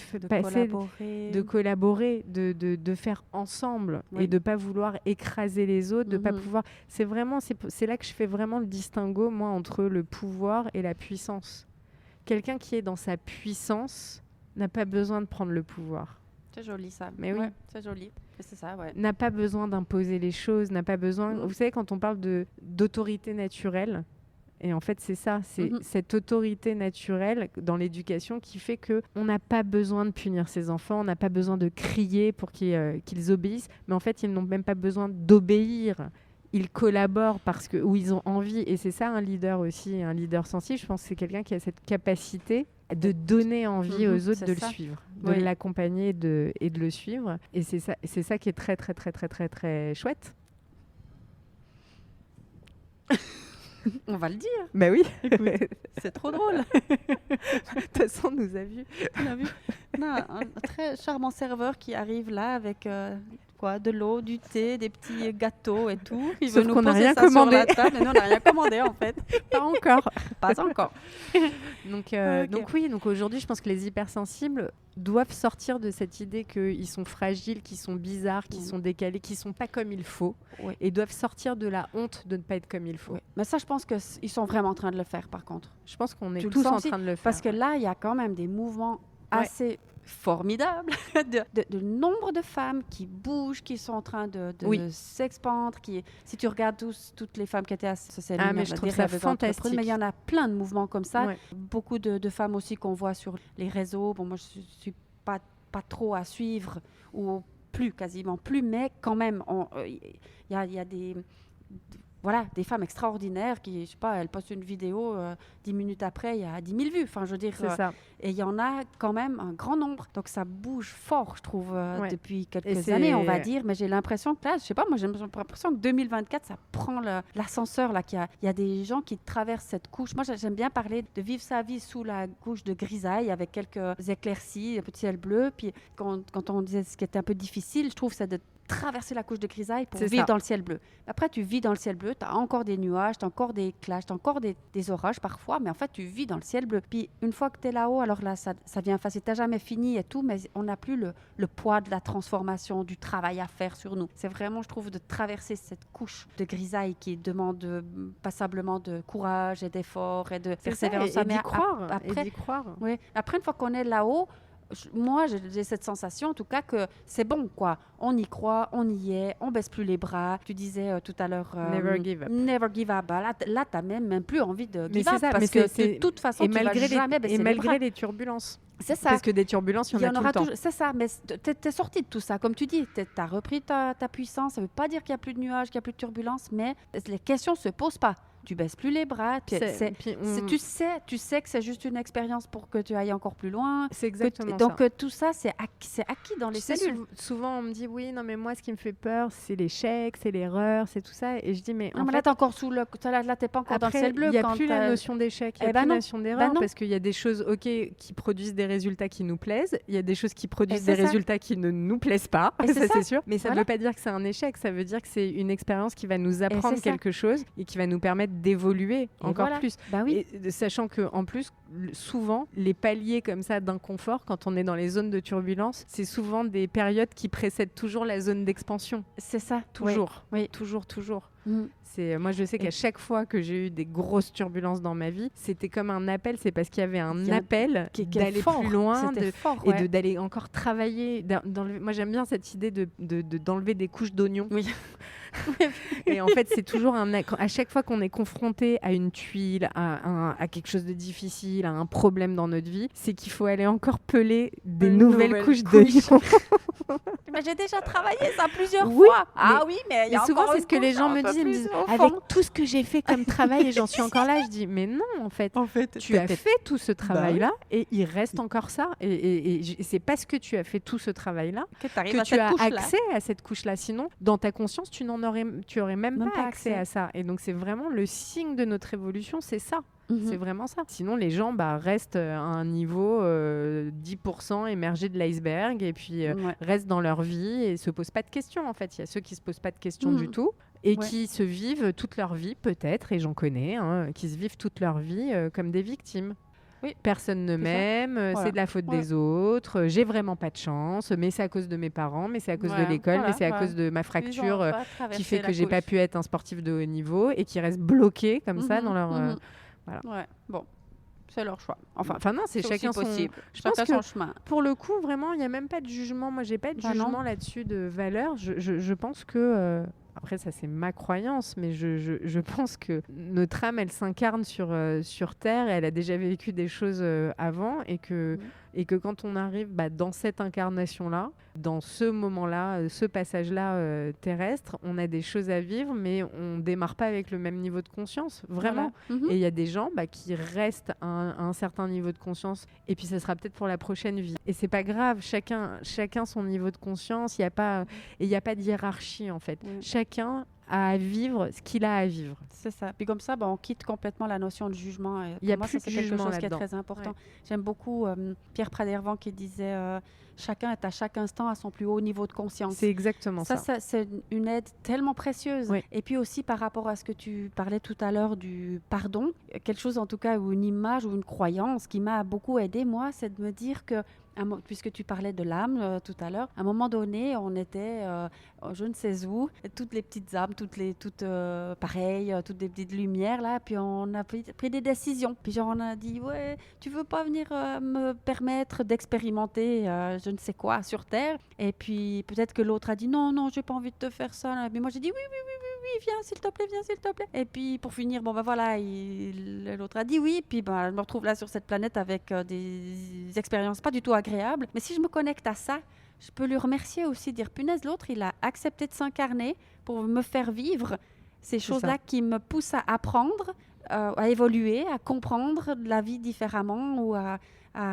collaborer, de faire ensemble et de pas vouloir écraser les autres, de pas pouvoir. C'est là que je fais vraiment le distinguo, moi, entre le pouvoir et la puissance. Quelqu'un qui est dans sa puissance n'a pas besoin de prendre le pouvoir. C'est joli ça. Mais oui, c'est joli. C'est ça, n'a pas besoin d'imposer les choses, n'a pas besoin. Vous savez, quand on parle d'autorité naturelle, et en fait c'est ça, c'est cette autorité naturelle dans l'éducation qui fait que on n'a pas besoin de punir ses enfants, on n'a pas besoin de crier pour qu'ils obéissent, mais en fait ils n'ont même pas besoin d'obéir. Ils collaborent où ils ont envie, et c'est ça un leader aussi, un leader sensible. Je pense que c'est quelqu'un qui a cette capacité de donner envie aux autres de le suivre, de l'accompagner et de le suivre. Et c'est ça qui est très, très, très, très, très, très chouette. On va le dire. Bah oui. C'est trop drôle. De toute façon, on nous a vus. On a vu un très charmant serveur qui arrive là avec de l'eau, du thé, des petits gâteaux et tout. Il Sauf veut nous qu'on n'a poser rien ça commandé. sur la table, mais nous, on n'a rien commandé en fait. Pas encore. Pas encore. Donc aujourd'hui, je pense que les hypersensibles doivent sortir de cette idée qu'ils sont fragiles, qu'ils sont bizarres, qu'ils sont décalés, qu'ils ne sont pas comme il faut, et doivent sortir de la honte de ne pas être comme il faut. Mais ça, je pense qu'ils sont vraiment en train de le faire par contre. Je pense qu'on est tous en train de le faire. Parce que là, il y a quand même des mouvements assez formidable de nombre de femmes qui bougent, qui sont en train de s'expandre. Si tu regardes toutes les femmes qui étaient à ce mais je trouve ça fantastique. Mais il y en a plein de mouvements comme ça. Beaucoup de femmes aussi qu'on voit sur les réseaux. Bon, moi, je ne suis pas trop à suivre, ou quasiment plus, mais quand même, il y a des femmes extraordinaires qui, je sais pas, elles postent une vidéo, 10 minutes après, il y a 10 000 vues. Enfin, je veux dire, c'est ça. Et il y en a quand même un grand nombre. Donc, ça bouge fort, je trouve, depuis quelques années, on va dire. Mais j'ai l'impression que là, je sais pas, moi, j'ai l'impression que 2024, ça prend l'ascenseur, là, qu'il y a des gens qui traversent cette couche. Moi, j'aime bien parler de vivre sa vie sous la couche de grisaille, avec quelques éclaircies, un petit ciel bleu. Puis, quand on disait ce qui était un peu difficile, je trouve, c'est de traverser la couche de grisaille pour vivre dans le ciel bleu. Après, tu vis dans le ciel bleu, tu as encore des nuages, tu as encore des clashs, tu as encore des orages parfois, mais en fait, tu vis dans le ciel bleu. Puis, une fois que tu es là-haut, alors là, ça vient facile. Tu n'as jamais fini et tout, mais on n'a plus le poids de la transformation, du travail à faire sur nous. C'est vraiment, je trouve, de traverser cette couche de grisaille qui demande passablement de courage et d'effort et de persévérance. Et d'y croire. Oui. Après, une fois qu'on est là-haut, moi, j'ai cette sensation, en tout cas, que c'est bon, quoi. On y croit, on y est, on baisse plus les bras. Tu disais tout à l'heure... Never give up. Never give up. Là tu n'as même plus envie de give up, parce que de toute façon, tu vas jamais baisser les bras. Et malgré les turbulences. C'est ça. Parce que des turbulences, il y en a tout le temps. C'est ça, mais tu es sorti de tout ça. Comme tu dis, tu as repris ta puissance. Ça ne veut pas dire qu'il n'y a plus de nuages, qu'il n'y a plus de turbulences, mais les questions ne se posent pas. Tu baisses plus les bras. Tu sais que c'est juste une expérience pour que tu ailles encore plus loin. C'est exactement ça. Donc tout ça, c'est acquis dans les cellules. Souvent, on me dit, oui, non, mais moi, ce qui me fait peur, c'est l'échec, c'est l'erreur, c'est tout ça. Et je dis, mais non, mais là, tu es encore sous le... Là, tu n'es pas encore dans le ciel bleu. Il n'y a plus la notion d'échec, il n'y a plus la notion d'erreur, parce qu'il y a des choses, qui produisent des résultats qui nous plaisent. Il y a des choses qui produisent des résultats qui ne nous plaisent pas, ça c'est sûr. Mais ça ne veut pas dire que c'est un échec, ça veut dire que c'est une expérience qui va nous apprendre quelque chose et qui va nous permettre d'évoluer encore plus. Et sachant qu'en plus, souvent, les paliers comme ça d'inconfort, quand on est dans les zones de turbulence, c'est souvent des périodes qui précèdent toujours la zone d'expansion. C'est ça. Toujours. Oui. Toujours. Moi, je sais qu'à chaque fois que j'ai eu des grosses turbulences dans ma vie, c'était comme un appel. C'est parce qu'il y avait un appel d'aller plus loin et d'aller encore travailler. Moi, j'aime bien cette idée d'enlever des couches d'oignons. Oui. Et en fait, c'est toujours à chaque fois qu'on est confronté à une tuile, à quelque chose de difficile, à un problème dans notre vie, c'est qu'il faut aller encore peler des nouvelles couches d'oignons. Mais j'ai déjà travaillé ça plusieurs fois. Mais souvent, c'est ce que les gens me disent. Avec tout ce que j'ai fait comme travail et j'en suis encore là, je dis, mais non, en fait tu as fait tout ce travail-là et il reste encore ça. Et c'est parce que tu as fait tout ce travail-là que tu as accès à cette couche-là. Sinon, dans ta conscience, tu aurais même pas accès à ça. Et donc, c'est vraiment le signe de notre évolution, c'est ça. C'est vraiment ça. Sinon, les gens restent à un niveau 10% émergé de l'iceberg et puis restent dans leur vie et se posent pas de questions. En fait, il y a ceux qui se posent pas de questions du tout. et Ouais. qui se vivent toute leur vie, peut-être, et j'en connais, hein, qui se vivent toute leur vie comme des victimes. Oui, Personne ne c'est ça. m'aime, c'est Voilà. de la faute Ouais. des autres, j'ai vraiment pas de chance, mais c'est à cause de mes parents, mais c'est à cause de Ouais, l'école, mais voilà, c'est à ouais. cause de ma Ils fracture ont pas qui traversé fait la que j'ai pas couche. pu être un sportif de haut niveau et qui restent bloqués comme ça dans Mhm, leur... mhm. voilà. Ouais, bon, c'est leur choix. Enfin, Enfin non, c'est c'est aussi chacun son... possible. Je pense Chacun que son chemin. pour le coup, vraiment, il n'y a même pas de jugement. Moi, j'ai pas de Bah non. jugement là-dessus de valeur. Je pense que... après, ça, c'est ma croyance, mais je pense que notre âme, elle s'incarne sur Terre et elle a déjà vécu des choses avant Mhm. et que quand on arrive dans cette incarnation-là, dans ce moment-là, ce passage-là terrestre, on a des choses à vivre, mais on démarre pas avec le même niveau de conscience, vraiment. Voilà. Mhm. Et il y a des gens qui restent à un certain niveau de conscience, et puis ça sera peut-être pour la prochaine vie. Et c'est pas grave, chacun son niveau de conscience, il n'y a pas de hiérarchie en fait. Ouais. Chacun a à vivre ce qu'il a à vivre. C'est ça. Puis comme ça, on quitte complètement la notion de jugement. Il y a Pour moi, plus ça, c'est de quelque jugement chose qui est là-dedans. très important. Ouais. J'aime beaucoup Pierre Pradervan qui disait chacun est à chaque instant à son plus haut niveau de conscience. C'est exactement ça. Ça, c'est une aide tellement précieuse. Oui. Et puis aussi par rapport à ce que tu parlais tout à l'heure du pardon, quelque chose en tout cas, ou une image ou une croyance qui m'a beaucoup aidée, moi, c'est de me dire que, puisque tu parlais de l'âme tout à l'heure, à un moment donné, on était, je ne sais où, toutes les petites âmes, toutes pareilles, toutes des petites lumières là, puis on a pris des décisions. Puis genre on a dit, ouais, tu veux pas venir me permettre d'expérimenter je ne sais quoi sur Terre? Et puis peut-être que l'autre a dit, non, non, j'ai pas envie de te faire ça. Là. Mais moi j'ai dit, oui, oui, oui, oui, oui, viens s'il te plaît, viens s'il te plaît. Et puis pour finir, voilà, l'autre a dit oui, puis je me retrouve là sur cette planète avec des expériences pas du tout agréables. Mais si je me connecte à ça, je peux lui remercier aussi, dire punaise, l'autre, il a accepté de s'incarner pour me faire vivre ces choses-là qui me poussent à apprendre, à évoluer, à comprendre la vie différemment ou à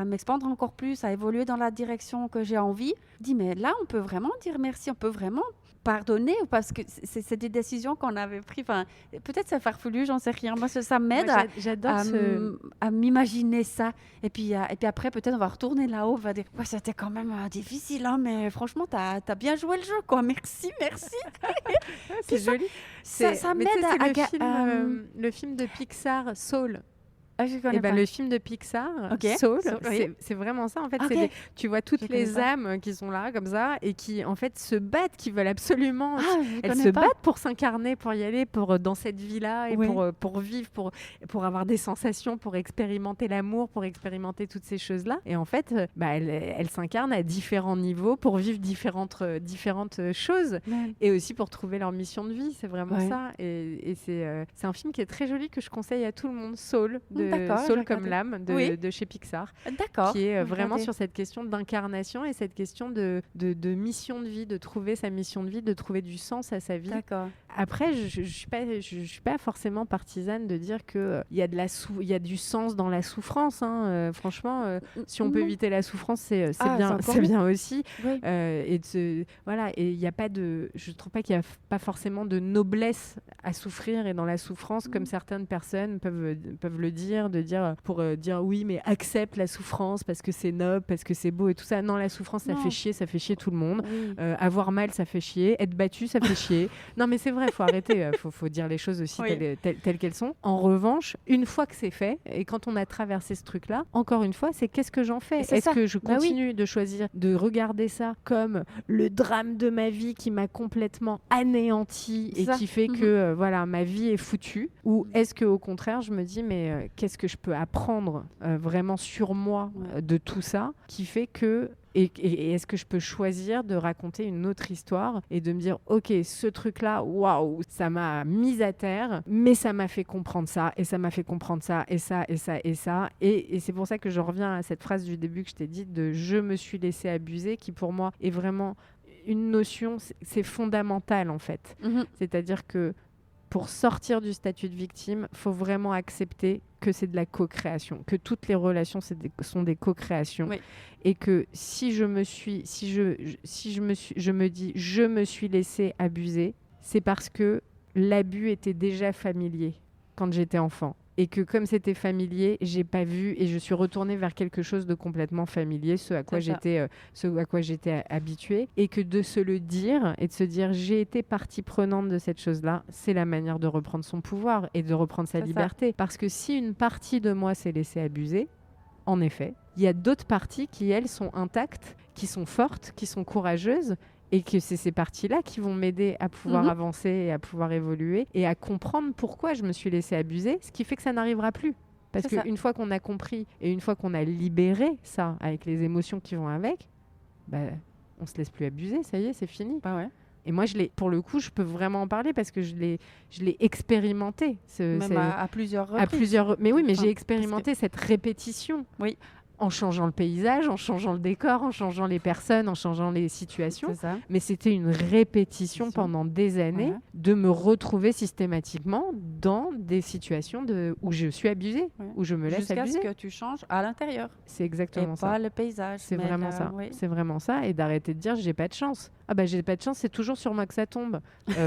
m'expandre encore plus, à évoluer dans la direction que j'ai envie. Je dis, mais là, on peut vraiment dire merci, on peut vraiment pardonner parce que c'est des décisions qu'on avait prises. Enfin, peut-être c'est farfelu, j'en sais rien. Moi, ça m'aide à m'imaginer ça. Et puis après, peut-être on va retourner là-haut, on va dire, ouais, c'était quand même difficile, hein, mais franchement, t'as bien joué le jeu, quoi. Merci, merci. C'est joli. Ça m'aide le film de Pixar, Soul. Je connais pas. Le film de Pixar, Soul, c'est vraiment ça. En fait, tu vois toutes les âmes qui sont là comme ça et qui en fait se battent, qui veulent absolument. Elles se battent pour s'incarner, pour y aller, dans cette vie-là et pour vivre, pour avoir des sensations, pour expérimenter l'amour, pour expérimenter toutes ces choses-là. Et en fait, elles s'incarnent à différents niveaux pour vivre différentes choses et aussi pour trouver leur mission de vie. C'est vraiment ça. Et c'est un film qui est très joli que je conseille à tout le monde. Soul Soul comme l'âme de chez Pixar, qui est vraiment sur cette question d'incarnation et cette question de mission de vie, de trouver sa mission de vie, de trouver du sens à sa vie. Après, je suis pas forcément partisane de dire que il y a du sens dans la souffrance. Hein. Franchement, si on peut éviter la souffrance, c'est bien aussi. Oui. Et il y a pas je trouve pas qu'il y a pas forcément de noblesse à souffrir et dans la souffrance comme certaines personnes peuvent le dire, pour dire oui, mais accepte la souffrance parce que c'est noble, parce que c'est beau et tout ça. Non, la souffrance, ça fait chier tout le monde. Oui. Avoir mal, ça fait chier. Être battu, ça fait chier. Non, mais c'est vrai, faut arrêter. Faut dire les choses aussi telles qu'elles sont. En revanche, une fois que c'est fait, et quand on a traversé ce truc-là, encore une fois, c'est qu'est-ce que j'en fais? Est-ce que je continue de choisir de regarder ça comme le drame de ma vie qui m'a complètement anéanti et qui fait que ma vie est foutue? Ou est-ce que au contraire, je me dis mais qu'est-ce que je peux apprendre vraiment sur moi de tout ça qui fait que et est-ce que je peux choisir de raconter une autre histoire et de me dire ok, ce truc là, waouh, ça m'a mise à terre, mais ça m'a fait comprendre ça et ça m'a fait comprendre ça et ça et ça et ça et c'est pour ça que je reviens à cette phrase du début que je t'ai dite de je me suis laissée abuser, qui pour moi est vraiment une notion, c'est fondamental en fait. C'est-à-dire que pour sortir du statut de victime, il faut vraiment accepter que c'est de la co-création, que toutes les relations sont des co-créations, et que si je me dis je me suis laissée abuser, c'est parce que l'abus était déjà familier quand j'étais enfant. Et que comme c'était familier, j'ai pas vu et je suis retournée vers quelque chose de complètement familier, ce à quoi j'étais habituée. Et que de se le dire et de se dire j'ai été partie prenante de cette chose-là, c'est la manière de reprendre son pouvoir et de reprendre sa liberté. Parce que si une partie de moi s'est laissée abuser, en effet, il y a d'autres parties qui, elles, sont intactes, qui sont fortes, qui sont courageuses. Et que c'est ces parties-là qui vont m'aider à pouvoir avancer et à pouvoir évoluer et à comprendre pourquoi je me suis laissée abuser, ce qui fait que ça n'arrivera plus. Parce qu'une fois qu'on a compris et une fois qu'on a libéré ça avec les émotions qui vont avec, on se laisse plus abuser, ça y est, c'est fini. Bah ouais. Et moi, pour le coup, je peux vraiment en parler parce que je l'ai expérimenté. À plusieurs reprises. Mais oui, mais j'ai expérimenté cette répétition. Oui. En changeant le paysage, en changeant le décor, en changeant les personnes, en changeant les situations. C'est ça. Mais c'était une répétition pendant des années de me retrouver systématiquement dans des situations où je suis abusée, où je me laisse abuser. Jusqu'à ce que tu changes à l'intérieur. C'est exactement ça. Et pas le paysage. C'est vraiment ça. Oui. C'est vraiment ça. Et d'arrêter de dire j'ai pas de chance. Ah j'ai pas de chance, c'est toujours sur moi que ça tombe.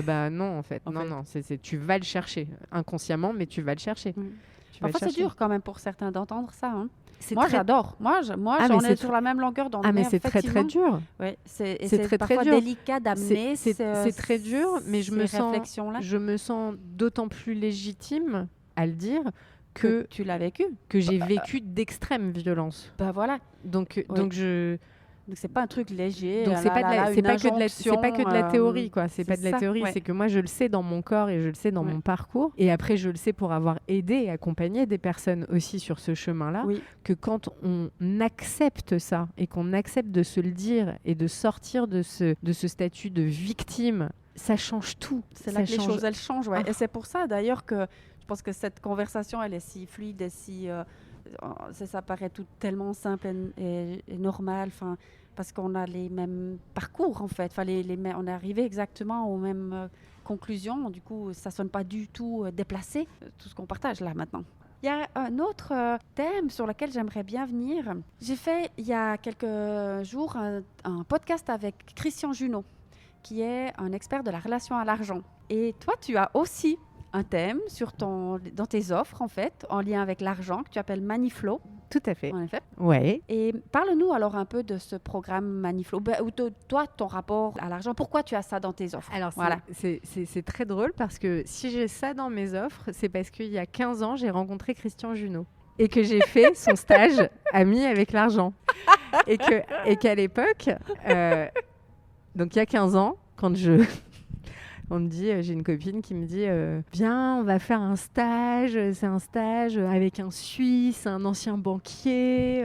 Non, en fait. Non. Tu vas le chercher inconsciemment, mais tu vas le chercher. Parfois, c'est dur quand même pour certains d'entendre ça. Hein. Moi, j'adore. Moi, j'en ai sur la même longueur d'onde. Mais c'est très, très dur. Ouais, c'est très, parfois très dur. délicat d'amener c'est très dur, mais je me sens d'autant plus légitime à le dire que tu l'as vécu. Que j'ai vécu d'extrême violence. Voilà. Donc c'est pas un truc léger. Donc c'est pas que de la théorie quoi. C'est pas de la théorie, c'est que moi je le sais dans mon corps et je le sais dans mon parcours. Et après je le sais pour avoir aidé et accompagné des personnes aussi sur ce chemin-là. Que quand on accepte ça et qu'on accepte de se le dire et de sortir de ce statut de victime, ça change tout. C'est là que les choses elles changent. Ouais. Et c'est pour ça d'ailleurs que je pense que cette conversation elle est si fluide et si ça paraît tout tellement simple et normal, parce qu'on a les mêmes parcours en fait. On est arrivé exactement aux mêmes conclusions. Du coup, ça sonne pas du tout déplacé, tout ce qu'on partage là maintenant. Il y a un autre thème sur lequel j'aimerais bien venir. J'ai fait il y a quelques jours un podcast avec Christian Junot, qui est un expert de la relation à l'argent. Et toi, tu as aussi un thème dans tes offres, en fait, en lien avec l'argent, que tu appelles Maniflow. Tout à fait. En effet. Ouais. Et parle-nous alors un peu de ce programme Maniflow, ou toi, ton rapport à l'argent. Pourquoi tu as ça dans tes offres? Alors, c'est très drôle parce que si j'ai ça dans mes offres, c'est parce qu'il y a 15 ans, j'ai rencontré Christian Junot et que j'ai fait son stage Ami avec l'argent. Et qu'à l'époque, donc il y a 15 ans, quand on me dit, j'ai une copine qui me dit viens, on va faire un stage. C'est un stage avec un Suisse, un ancien banquier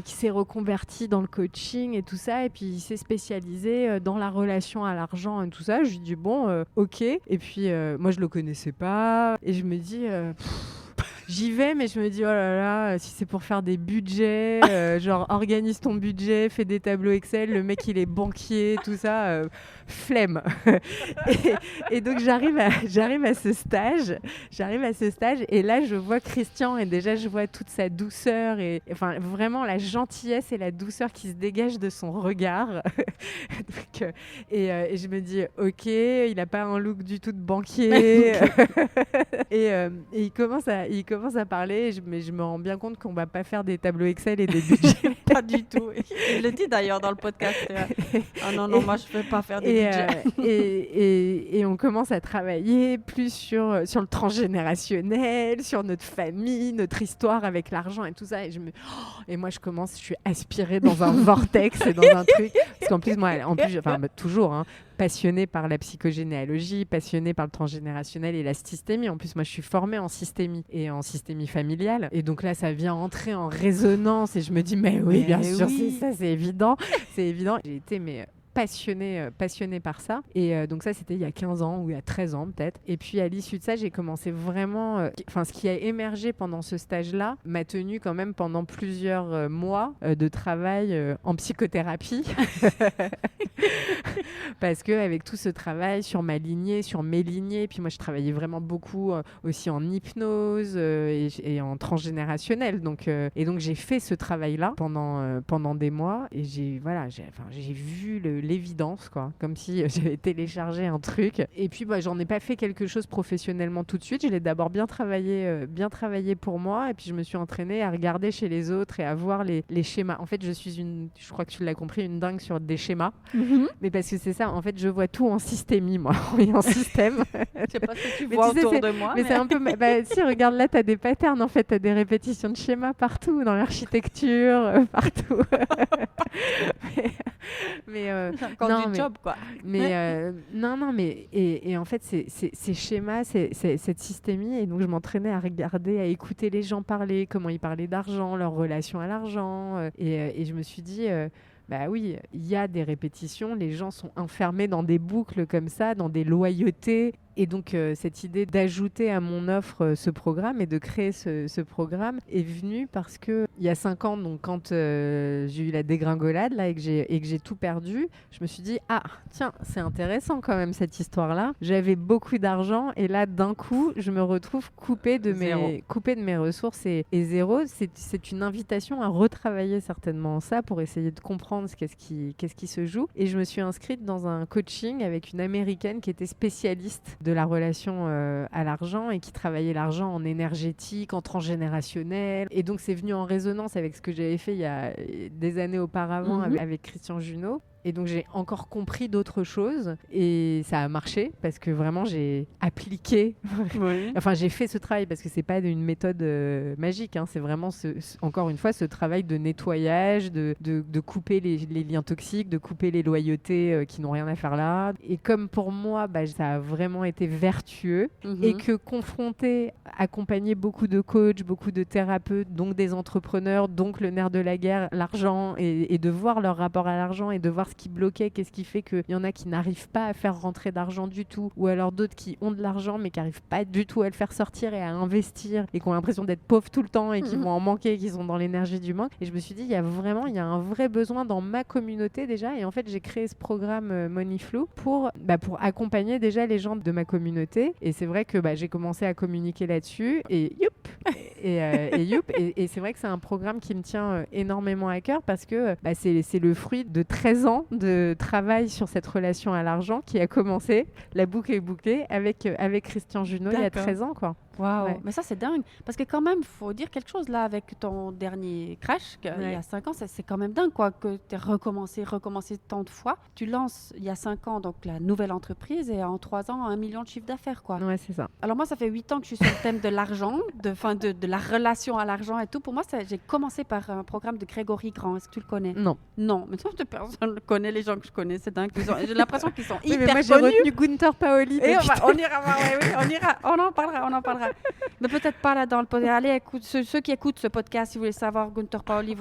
qui s'est reconverti dans le coaching et tout ça. Et puis, il s'est spécialisé dans la relation à l'argent et tout ça. Je lui dis bon, ok. Et puis, moi, je le connaissais pas. Et je me dis... J'y vais, mais je me dis, oh là là, si c'est pour faire des budgets, genre organise ton budget, fais des tableaux Excel, le mec il est banquier, tout ça, flemme. et donc j'arrive à ce stage, et là je vois Christian et déjà je vois toute sa douceur et enfin vraiment la gentillesse et la douceur qui se dégagent de son regard. Donc, et je me dis, ok, il n'a pas un look du tout de banquier. et il commence à parler, mais je me rends bien compte qu'on va pas faire des tableaux Excel et des budgets. Pas du tout. Il le dit d'ailleurs dans le podcast. Non, moi je ne vais pas faire des budgets. Et on commence à travailler plus sur le transgénérationnel, sur notre famille, notre histoire avec l'argent et tout ça. Et moi je suis aspirée dans un vortex et dans un truc. Parce qu'en plus, toujours, hein, passionnée par la psychogénéalogie, passionnée par le transgénérationnel et la systémie. En plus, moi, je suis formée en systémie et en systémie familiale. Et donc là, ça vient entrer en résonance et je me dis, mais oui, bien sûr, c'est ça, c'est évident. C'est évident. J'ai été passionnée par ça. Et donc ça, c'était il y a 15 ans ou il y a 13 ans peut-être. Et puis à l'issue de ça, j'ai commencé vraiment... ce qui a émergé pendant ce stage-là m'a tenu quand même pendant plusieurs mois de travail en psychothérapie. Parce qu'avec tout ce travail sur ma lignée, sur mes lignées, puis moi je travaillais vraiment beaucoup aussi en hypnose et en transgénérationnel. Donc j'ai fait ce travail-là pendant des mois et j'ai vu l'évidence, quoi, comme si j'avais téléchargé un truc. Et puis, j'en ai pas fait quelque chose professionnellement tout de suite. Je l'ai d'abord bien travaillé pour moi. Et puis, je me suis entraînée à regarder chez les autres et à voir les schémas. En fait, je crois que tu l'as compris, une dingue sur des schémas. Mais parce que c'est ça, en fait, je vois tout en systémie, moi, en système. Je sais pas ce que tu vois autour de moi. Mais c'est un peu... si, regarde là, tu as des patterns, en fait, tu as des répétitions de schémas partout, dans l'architecture, partout. mais encore du job, quoi. Mais et en fait, ces schémas, cette systémie, et donc je m'entraînais à regarder, à écouter les gens parler, comment ils parlaient d'argent, leur relation à l'argent, et je me suis dit... bah oui, il y a des répétitions, les gens sont enfermés dans des boucles comme ça, dans des loyautés. Et donc, cette idée d'ajouter à mon offre ce programme et de créer ce programme est venue parce qu'il y a 5 ans, donc, quand j'ai eu la dégringolade là, et que j'ai tout perdu, je me suis dit, ah, tiens, c'est intéressant quand même cette histoire-là. J'avais beaucoup d'argent et là, d'un coup, je me retrouve coupée de mes ressources et zéro. C'est une invitation à retravailler certainement ça pour essayer de comprendre qu'est-ce qui se joue. Et je me suis inscrite dans un coaching avec une Américaine qui était spécialiste de la relation à l'argent et qui travaillait l'argent en énergétique, en transgénérationnel. Et donc, c'est venu en résonance avec ce que j'avais fait il y a des années auparavant avec Christian Junot. Et donc, j'ai encore compris d'autres choses et ça a marché parce que vraiment, j'ai appliqué. Enfin, j'ai fait ce travail parce que c'est pas une méthode magique. Hein. C'est vraiment, encore une fois, ce travail de nettoyage, de couper les liens toxiques, de couper les loyautés qui n'ont rien à faire là. Et comme pour moi, ça a vraiment été vertueux et que confronté, accompagner beaucoup de coachs, beaucoup de thérapeutes, donc des entrepreneurs, donc le nerf de la guerre, l'argent, et de voir leur rapport à l'argent et de voir ce qui bloquait, qu'est-ce qui fait qu'il y en a qui n'arrivent pas à faire rentrer d'argent du tout, ou alors d'autres qui ont de l'argent mais qui n'arrivent pas du tout à le faire sortir et à investir et qui ont l'impression d'être pauvres tout le temps et qui vont en manquer, qui sont dans l'énergie du manque. Et je me suis dit, il y a un vrai besoin dans ma communauté déjà. Et en fait, j'ai créé ce programme Money Flow pour accompagner déjà les gens de ma communauté. Et c'est vrai que j'ai commencé à communiquer là-dessus et et c'est vrai que c'est un programme qui me tient énormément à cœur parce que c'est le fruit de 13 ans de travail sur cette relation à l'argent qui a commencé, la boucle est bouclée, avec Christian Junot il y a 13 ans, quoi. Waouh, ouais. Mais ça c'est dingue, parce que quand même, il faut dire quelque chose là avec ton dernier crash, il y a 5 ans, c'est quand même dingue quoi, que tu as recommencé tant de fois. Tu lances il y a 5 ans donc la nouvelle entreprise et en 3 ans 1 million de chiffre d'affaires quoi. Ouais, c'est ça. Alors moi ça fait 8 ans que je suis sur le thème de l'argent, de la relation à l'argent et tout. Pour moi, j'ai commencé par un programme de Grégory Grand, est-ce que tu le connais? Non, mais toi personne ne connaît les gens que je connais, c'est dingue. J'ai l'impression qu'ils sont hyper mais moi, connus. J'ai retenu Gunther Paoli. Et on ira, on en parlera. Mais peut-être pas là dans le podcast. Allez, écoute, ceux qui écoutent ce podcast, si vous voulez savoir, Gunther Paoli,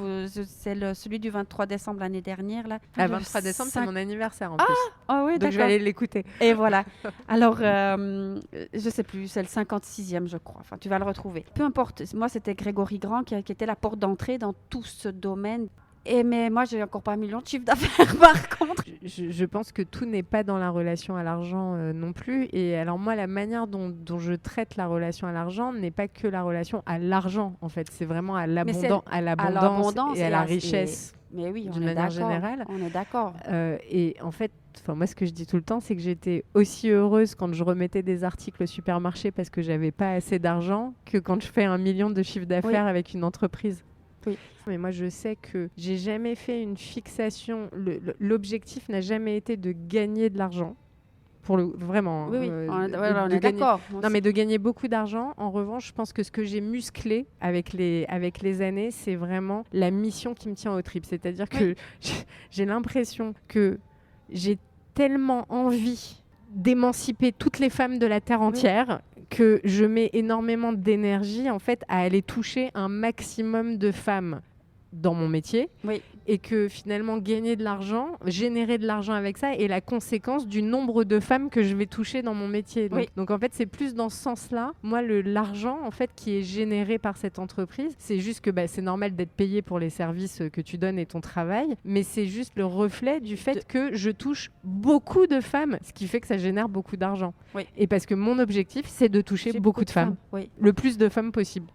c'est celui du 23 décembre l'année dernière. Là. 23 décembre, c'est mon anniversaire en plus. Ah oui, donc d'accord. Je vais aller l'écouter. Et voilà. Alors, je sais plus, c'est le 56e, je crois. Enfin, tu vas le retrouver. Peu importe. Moi, c'était Grégory Grand qui était la porte d'entrée dans tout ce domaine. Mais moi, j'ai encore pas 1 million de chiffre d'affaires par contre. Je pense que tout n'est pas dans la relation à l'argent non plus. Et alors moi, la manière dont je traite la relation à l'argent n'est pas que la relation à l'argent, en fait. C'est vraiment à l'abondance et à la richesse. Mais oui, d'une manière générale. On est d'accord. Et en fait, moi, ce que je dis tout le temps, c'est que j'étais aussi heureuse quand je remettais des articles au supermarché parce que j'avais pas assez d'argent que quand je fais 1 million de chiffre d'affaires avec une entreprise. Oui. Mais moi, je sais que j'ai jamais fait une fixation. L'objectif n'a jamais été de gagner de l'argent. Vraiment. Oui, on est d'accord. Non, mais de gagner beaucoup d'argent. En revanche, je pense que ce que j'ai musclé avec les années, c'est vraiment la mission qui me tient aux tripes. C'est-à-dire que j'ai l'impression que j'ai tellement envie d'émanciper toutes les femmes de la Terre entière que je mets énormément d'énergie en fait à aller toucher un maximum de femmes dans mon métier et que finalement gagner de l'argent, générer de l'argent avec ça est la conséquence du nombre de femmes que je vais toucher dans mon métier. Donc en fait, c'est plus dans ce sens-là. Moi, l'argent en fait qui est généré par cette entreprise, c'est juste que c'est normal d'être payé pour les services que tu donnes et ton travail, mais c'est juste le reflet du fait que je touche beaucoup de femmes, ce qui fait que ça génère beaucoup d'argent. Et parce que mon objectif, c'est de toucher beaucoup de femmes. Le plus de femmes possible.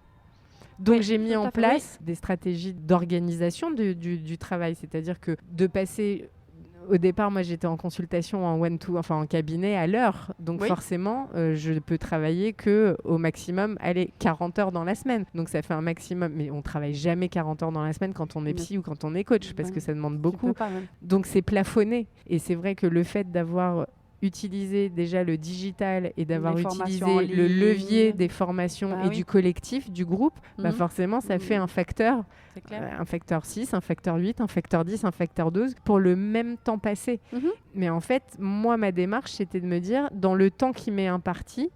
Donc j'ai mis en place des stratégies d'organisation du travail, c'est-à-dire que de passer au départ, moi, j'étais en consultation en enfin en cabinet à l'heure. Donc forcément, je peux travailler qu'au maximum, 40 heures dans la semaine. Donc ça fait un maximum. Mais on travaille jamais 40 heures dans la semaine quand on est psy ou quand on est coach, parce que ça demande beaucoup. Donc c'est plafonné. Et c'est vrai que le fait d'avoir utiliser déjà le digital et d'avoir utilisé le levier des formations et du collectif, du groupe, forcément, ça fait un facteur, un facteur 6, un facteur 8, un facteur 10, un facteur 12 pour le même temps passé. Mais en fait, moi, ma démarche, c'était de me dire, dans le temps qui m'est imparti,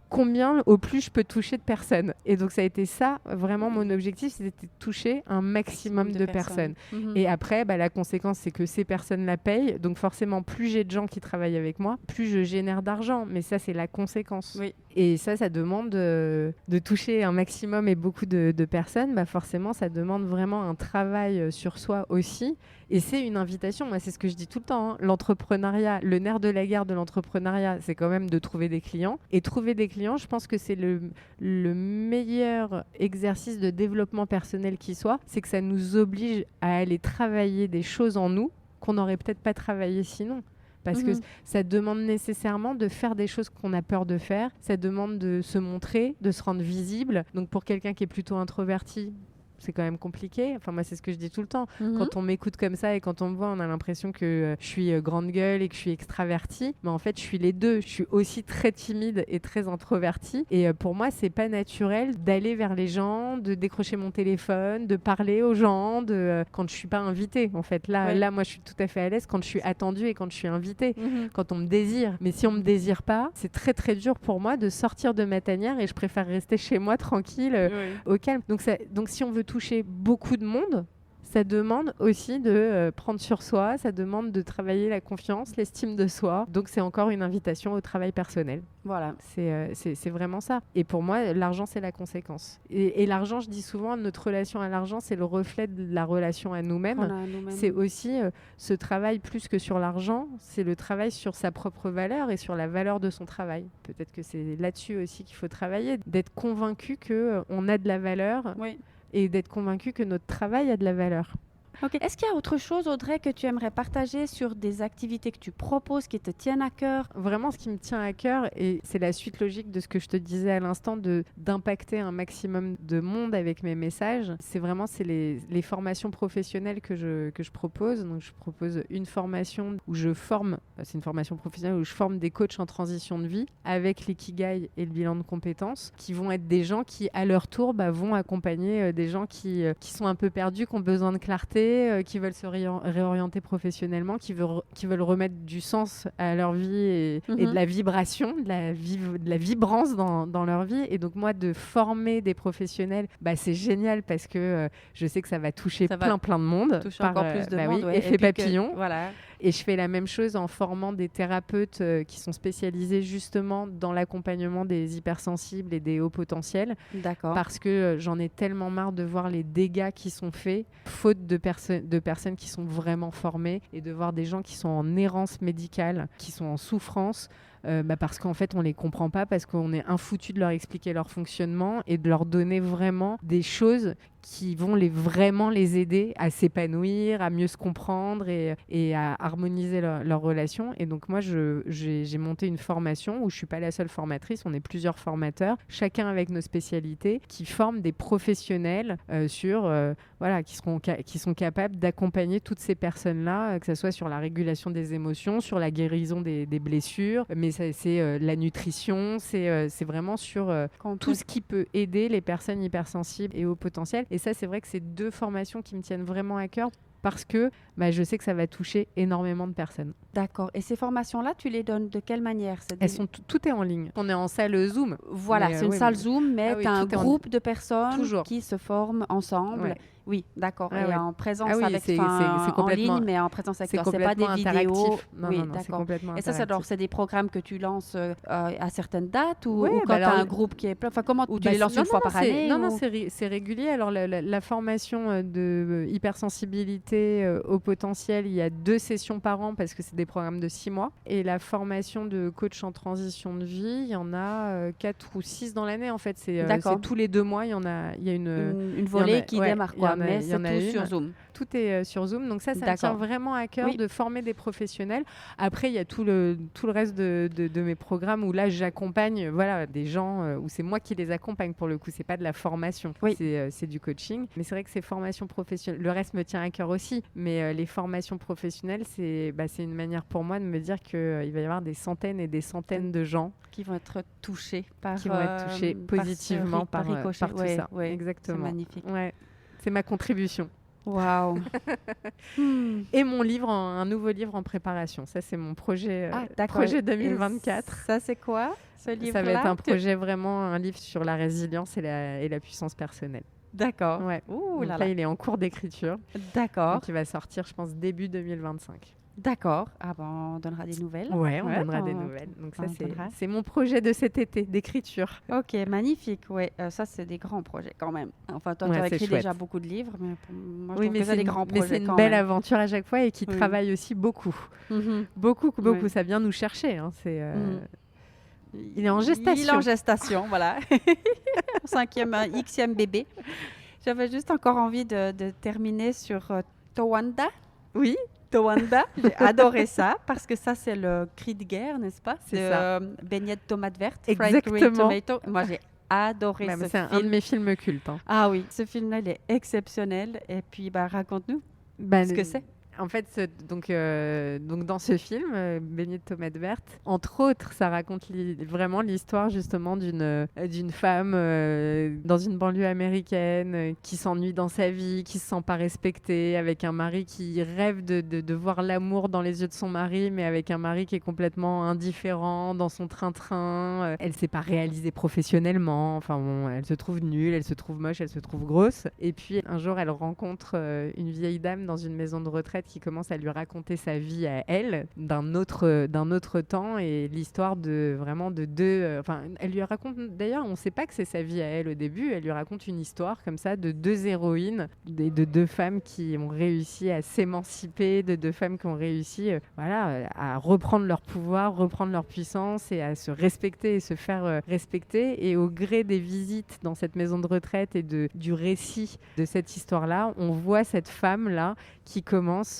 combien au plus je peux toucher de personnes. Et donc ça a été ça, vraiment mon objectif, c'était de toucher un maximum de personnes. Et après, la conséquence, c'est que ces personnes la payent. Donc forcément, plus j'ai de gens qui travaillent avec moi, plus je génère d'argent. Mais ça, c'est la conséquence. Et ça demande de toucher un maximum et beaucoup de personnes. Forcément, ça demande vraiment un travail sur soi aussi. Et c'est une invitation, moi c'est ce que je dis tout le temps, hein. L'entrepreneuriat, le nerf de la guerre de l'entrepreneuriat, c'est quand même de trouver des clients. Et trouver des clients, je pense que c'est le meilleur exercice de développement personnel qui soit, c'est que ça nous oblige à aller travailler des choses en nous qu'on n'aurait peut-être pas travaillé sinon. Parce que ça demande nécessairement de faire des choses qu'on a peur de faire, ça demande de se montrer, de se rendre visible. Donc pour quelqu'un qui est plutôt introverti, c'est quand même compliqué. Enfin, moi, c'est ce que je dis tout le temps. Quand on m'écoute comme ça et quand on me voit, on a l'impression que je suis grande gueule et que je suis extravertie. Mais en fait, je suis les deux. Je suis aussi très timide et très introvertie. Et pour moi, c'est pas naturel d'aller vers les gens, de décrocher mon téléphone, de parler aux gens, quand je suis pas invitée. En fait, là, moi, je suis tout à fait à l'aise quand je suis attendue et quand je suis invitée, quand on me désire. Mais si on me désire pas, c'est très, très dur pour moi de sortir de ma tanière et je préfère rester chez moi tranquille, au calme. Donc, si on veut toucher beaucoup de monde, ça demande aussi de prendre sur soi, ça demande de travailler la confiance, l'estime de soi. Donc c'est encore une invitation au travail personnel. Voilà. C'est vraiment ça. Et pour moi, l'argent, c'est la conséquence. Et l'argent, je dis souvent, notre relation à l'argent, c'est le reflet de la relation à nous-mêmes. C'est aussi ce travail plus que sur l'argent, c'est le travail sur sa propre valeur et sur la valeur de son travail. Peut-être que c'est là-dessus aussi qu'il faut travailler, d'être convaincu qu'on a de la valeur. Et d'être convaincu que notre travail a de la valeur. Okay. Est-ce qu'il y a autre chose, Audrey, que tu aimerais partager sur des activités que tu proposes, qui te tiennent à cœur? Vraiment, ce qui me tient à cœur, et c'est la suite logique de ce que je te disais à l'instant, d'impacter un maximum de monde avec mes messages, c'est les formations professionnelles que je propose. Donc, je propose une formation où je forme, c'est une formation professionnelle où je forme des coachs en transition de vie avec l'ikigai et le bilan de compétences, qui vont être des gens qui, à leur tour, vont accompagner des gens qui sont un peu perdus, qui ont besoin de clarté, qui veulent se réorienter professionnellement, qui veulent remettre du sens à leur vie et de la vibration, de la vibrance dans leur vie. Et donc moi, de former des professionnels, c'est génial parce que je sais que ça va toucher plein de monde. Toucher encore plus de monde, effet papillon. Voilà. Et je fais la même chose en formant des thérapeutes qui sont spécialisés justement dans l'accompagnement des hypersensibles et des hauts potentiels. D'accord. Parce que j'en ai tellement marre de voir les dégâts qui sont faits, faute de personnes qui sont vraiment formées, et de voir des gens qui sont en errance médicale, qui sont en souffrance, parce qu'en fait on les comprend pas, parce qu'on est infoutu de leur expliquer leur fonctionnement et de leur donner vraiment des choses qui vont vraiment les aider à s'épanouir, à mieux se comprendre et à harmoniser leur relation. Et donc moi, j'ai monté une formation où je suis pas la seule formatrice, on est plusieurs formateurs, chacun avec nos spécialités, qui forment des professionnels qui sont capables d'accompagner toutes ces personnes-là, que ce soit sur la régulation des émotions, sur la guérison des blessures, mais c'est la nutrition, c'est vraiment sur tout ce qui peut aider les personnes hypersensibles et au potentiel. Et ça, c'est vrai que c'est deux formations qui me tiennent vraiment à cœur parce que je sais que ça va toucher énormément de personnes. D'accord. Et ces formations-là, tu les donnes de quelle manière? Tout est en ligne. On est en salle Zoom. Voilà, c'est une salle Zoom, mais tu as un groupe de personnes qui se forment ensemble. Ouais. Oui, d'accord. Et en présence c'est en ligne, mais en présence avec toi. C'est pas des vidéos. Non, c'est complètement et ça, c'est des programmes que tu lances à certaines dates ou quand tu as un groupe qui est plein. Enfin, comment tu les lances une fois par année? Non, c'est régulier. Alors, la formation de hypersensibilité connecter au potentiel, il y a 2 sessions par an parce que c'est des programmes de 6 mois. Et la formation de coach en transition de vie, il y en a 4 ou 6 dans l'année en fait. C'est tous les 2 mois, il y a une volée qui démarre quoi, mais c'est tout sur Zoom. Tout est sur Zoom, donc ça me tient vraiment à cœur de former des professionnels. Après, il y a tout le reste de mes programmes où là, j'accompagne des gens, où c'est moi qui les accompagne pour le coup, c'est pas de la formation, c'est du coaching. Mais c'est vrai que ces formations professionnelles, le reste me tient à cœur aussi, mais les formations professionnelles, c'est une manière pour moi de me dire qu'il va y avoir des centaines et des centaines de gens qui vont être touchés positivement par tout ça. C'est Exactement. magnifique. Ouais. C'est ma contribution. Waouh. Et mon livre, un nouveau livre en préparation. Ça, c'est mon projet 2024. Et ça, c'est quoi, ce livre-là? Ça va être un projet vraiment, un livre sur la résilience et la puissance personnelle. D'accord. Ouais. Donc là, il est en cours d'écriture. D'accord. Donc, il va sortir, je pense, début 2025. D'accord. Ah ben, on donnera des nouvelles. Ouais, on donnera des nouvelles. Donc ça, c'est mon projet de cet été, d'écriture. Ok, magnifique. Ouais, ça, c'est des grands projets quand même. Enfin, toi, tu as écrit déjà beaucoup de livres, mais moi, je trouve que c'est des grands projets. Mais c'est une belle aventure à chaque fois et qui travaille aussi beaucoup. Beaucoup. Ça vient nous chercher. Hein. Il est en gestation. Il est en gestation, voilà. 5e bébé. J'avais juste encore envie de terminer sur Towanda. Oui. Towanda, j'ai adoré ça parce que ça c'est le cri de guerre, n'est-ce pas? C'est ça. Beignets de tomates vertes, Exactement. fried green tomato. Moi j'ai adoré ce film. C'est un de mes films cultes. Hein. Ah oui, ce film-là il est exceptionnel. Et puis raconte-nous ce que c'est. En fait, donc dans ce film, Beignets de tomates vertes, entre autres, ça raconte vraiment l'histoire justement d'une femme dans une banlieue américaine qui s'ennuie dans sa vie, qui se sent pas respectée, avec un mari qui rêve de voir l'amour dans les yeux de son mari, mais avec un mari qui est complètement indifférent dans son train-train. Elle s'est pas réalisée professionnellement. Enfin bon, elle se trouve nulle, elle se trouve moche, elle se trouve grosse. Et puis un jour, elle rencontre une vieille dame dans une maison de retraite qui commence à lui raconter sa vie à elle d'un autre temps et l'histoire de deux elle lui raconte, d'ailleurs on ne sait pas que c'est sa vie à elle au début, elle lui raconte une histoire comme ça de 2 héroïnes, de 2 femmes qui ont réussi à s'émanciper, de 2 femmes qui ont réussi à reprendre leur pouvoir, reprendre leur puissance et à se respecter et se faire respecter. Et au gré des visites dans cette maison de retraite et du récit de cette histoire-là, on voit cette femme-là qui commence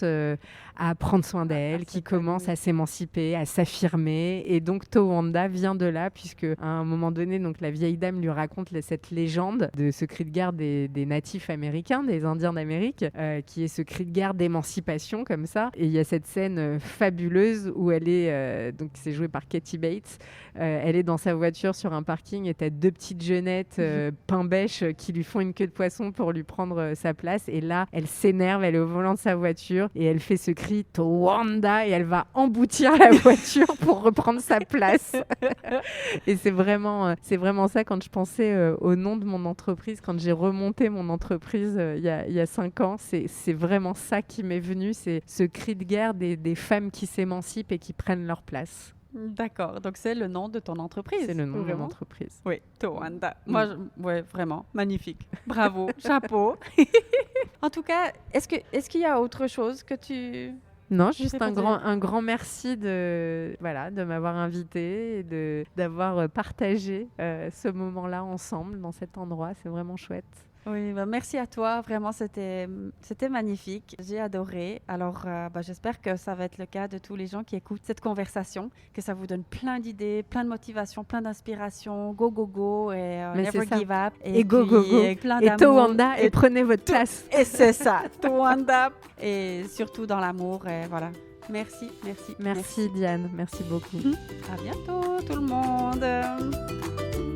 à prendre soin d'elle, qui commence à s'émanciper, à s'affirmer. Et donc Towanda vient de là, puisque à un moment donné, donc, la vieille dame lui raconte cette légende de ce cri de guerre des natifs américains, des Indiens d'Amérique, qui est ce cri de guerre d'émancipation comme ça. Et il y a cette scène fabuleuse où elle est, donc c'est joué par Kathy Bates, elle est dans sa voiture sur un parking et t'as 2 petites jeunettes pain bêche qui lui font une queue de poisson pour lui prendre sa place. Et là, elle s'énerve, elle est au volant de sa voiture et elle fait ce cri Towanda et elle va emboutir la voiture pour reprendre sa place. Et c'est vraiment ça quand je pensais au nom de mon entreprise, quand j'ai remonté mon entreprise il y a 5 ans, c'est vraiment ça qui m'est venu, c'est ce cri de guerre des femmes qui s'émancipent et qui prennent leur place. D'accord, donc c'est le nom de ton entreprise. C'est le nom de mon entreprise. Oui, Towanda. Moi, vraiment, magnifique. Bravo, chapeau. En tout cas, est-ce qu'il y a autre chose que tu... Non, juste un grand merci de m'avoir invité et d'avoir partagé ce moment-là ensemble dans cet endroit. C'est vraiment chouette. Oui, merci à toi. Vraiment, c'était magnifique. J'ai adoré. Alors, j'espère que ça va être le cas de tous les gens qui écoutent cette conversation, que ça vous donne plein d'idées, plein de motivation, plein d'inspiration. Go, go, go et never give up. Et go, go, go. Et Towanda et prenez votre place. Et c'est ça, Towanda. Et surtout dans l'amour. Et voilà. Merci. Merci Diane. Merci beaucoup. À bientôt, tout le monde.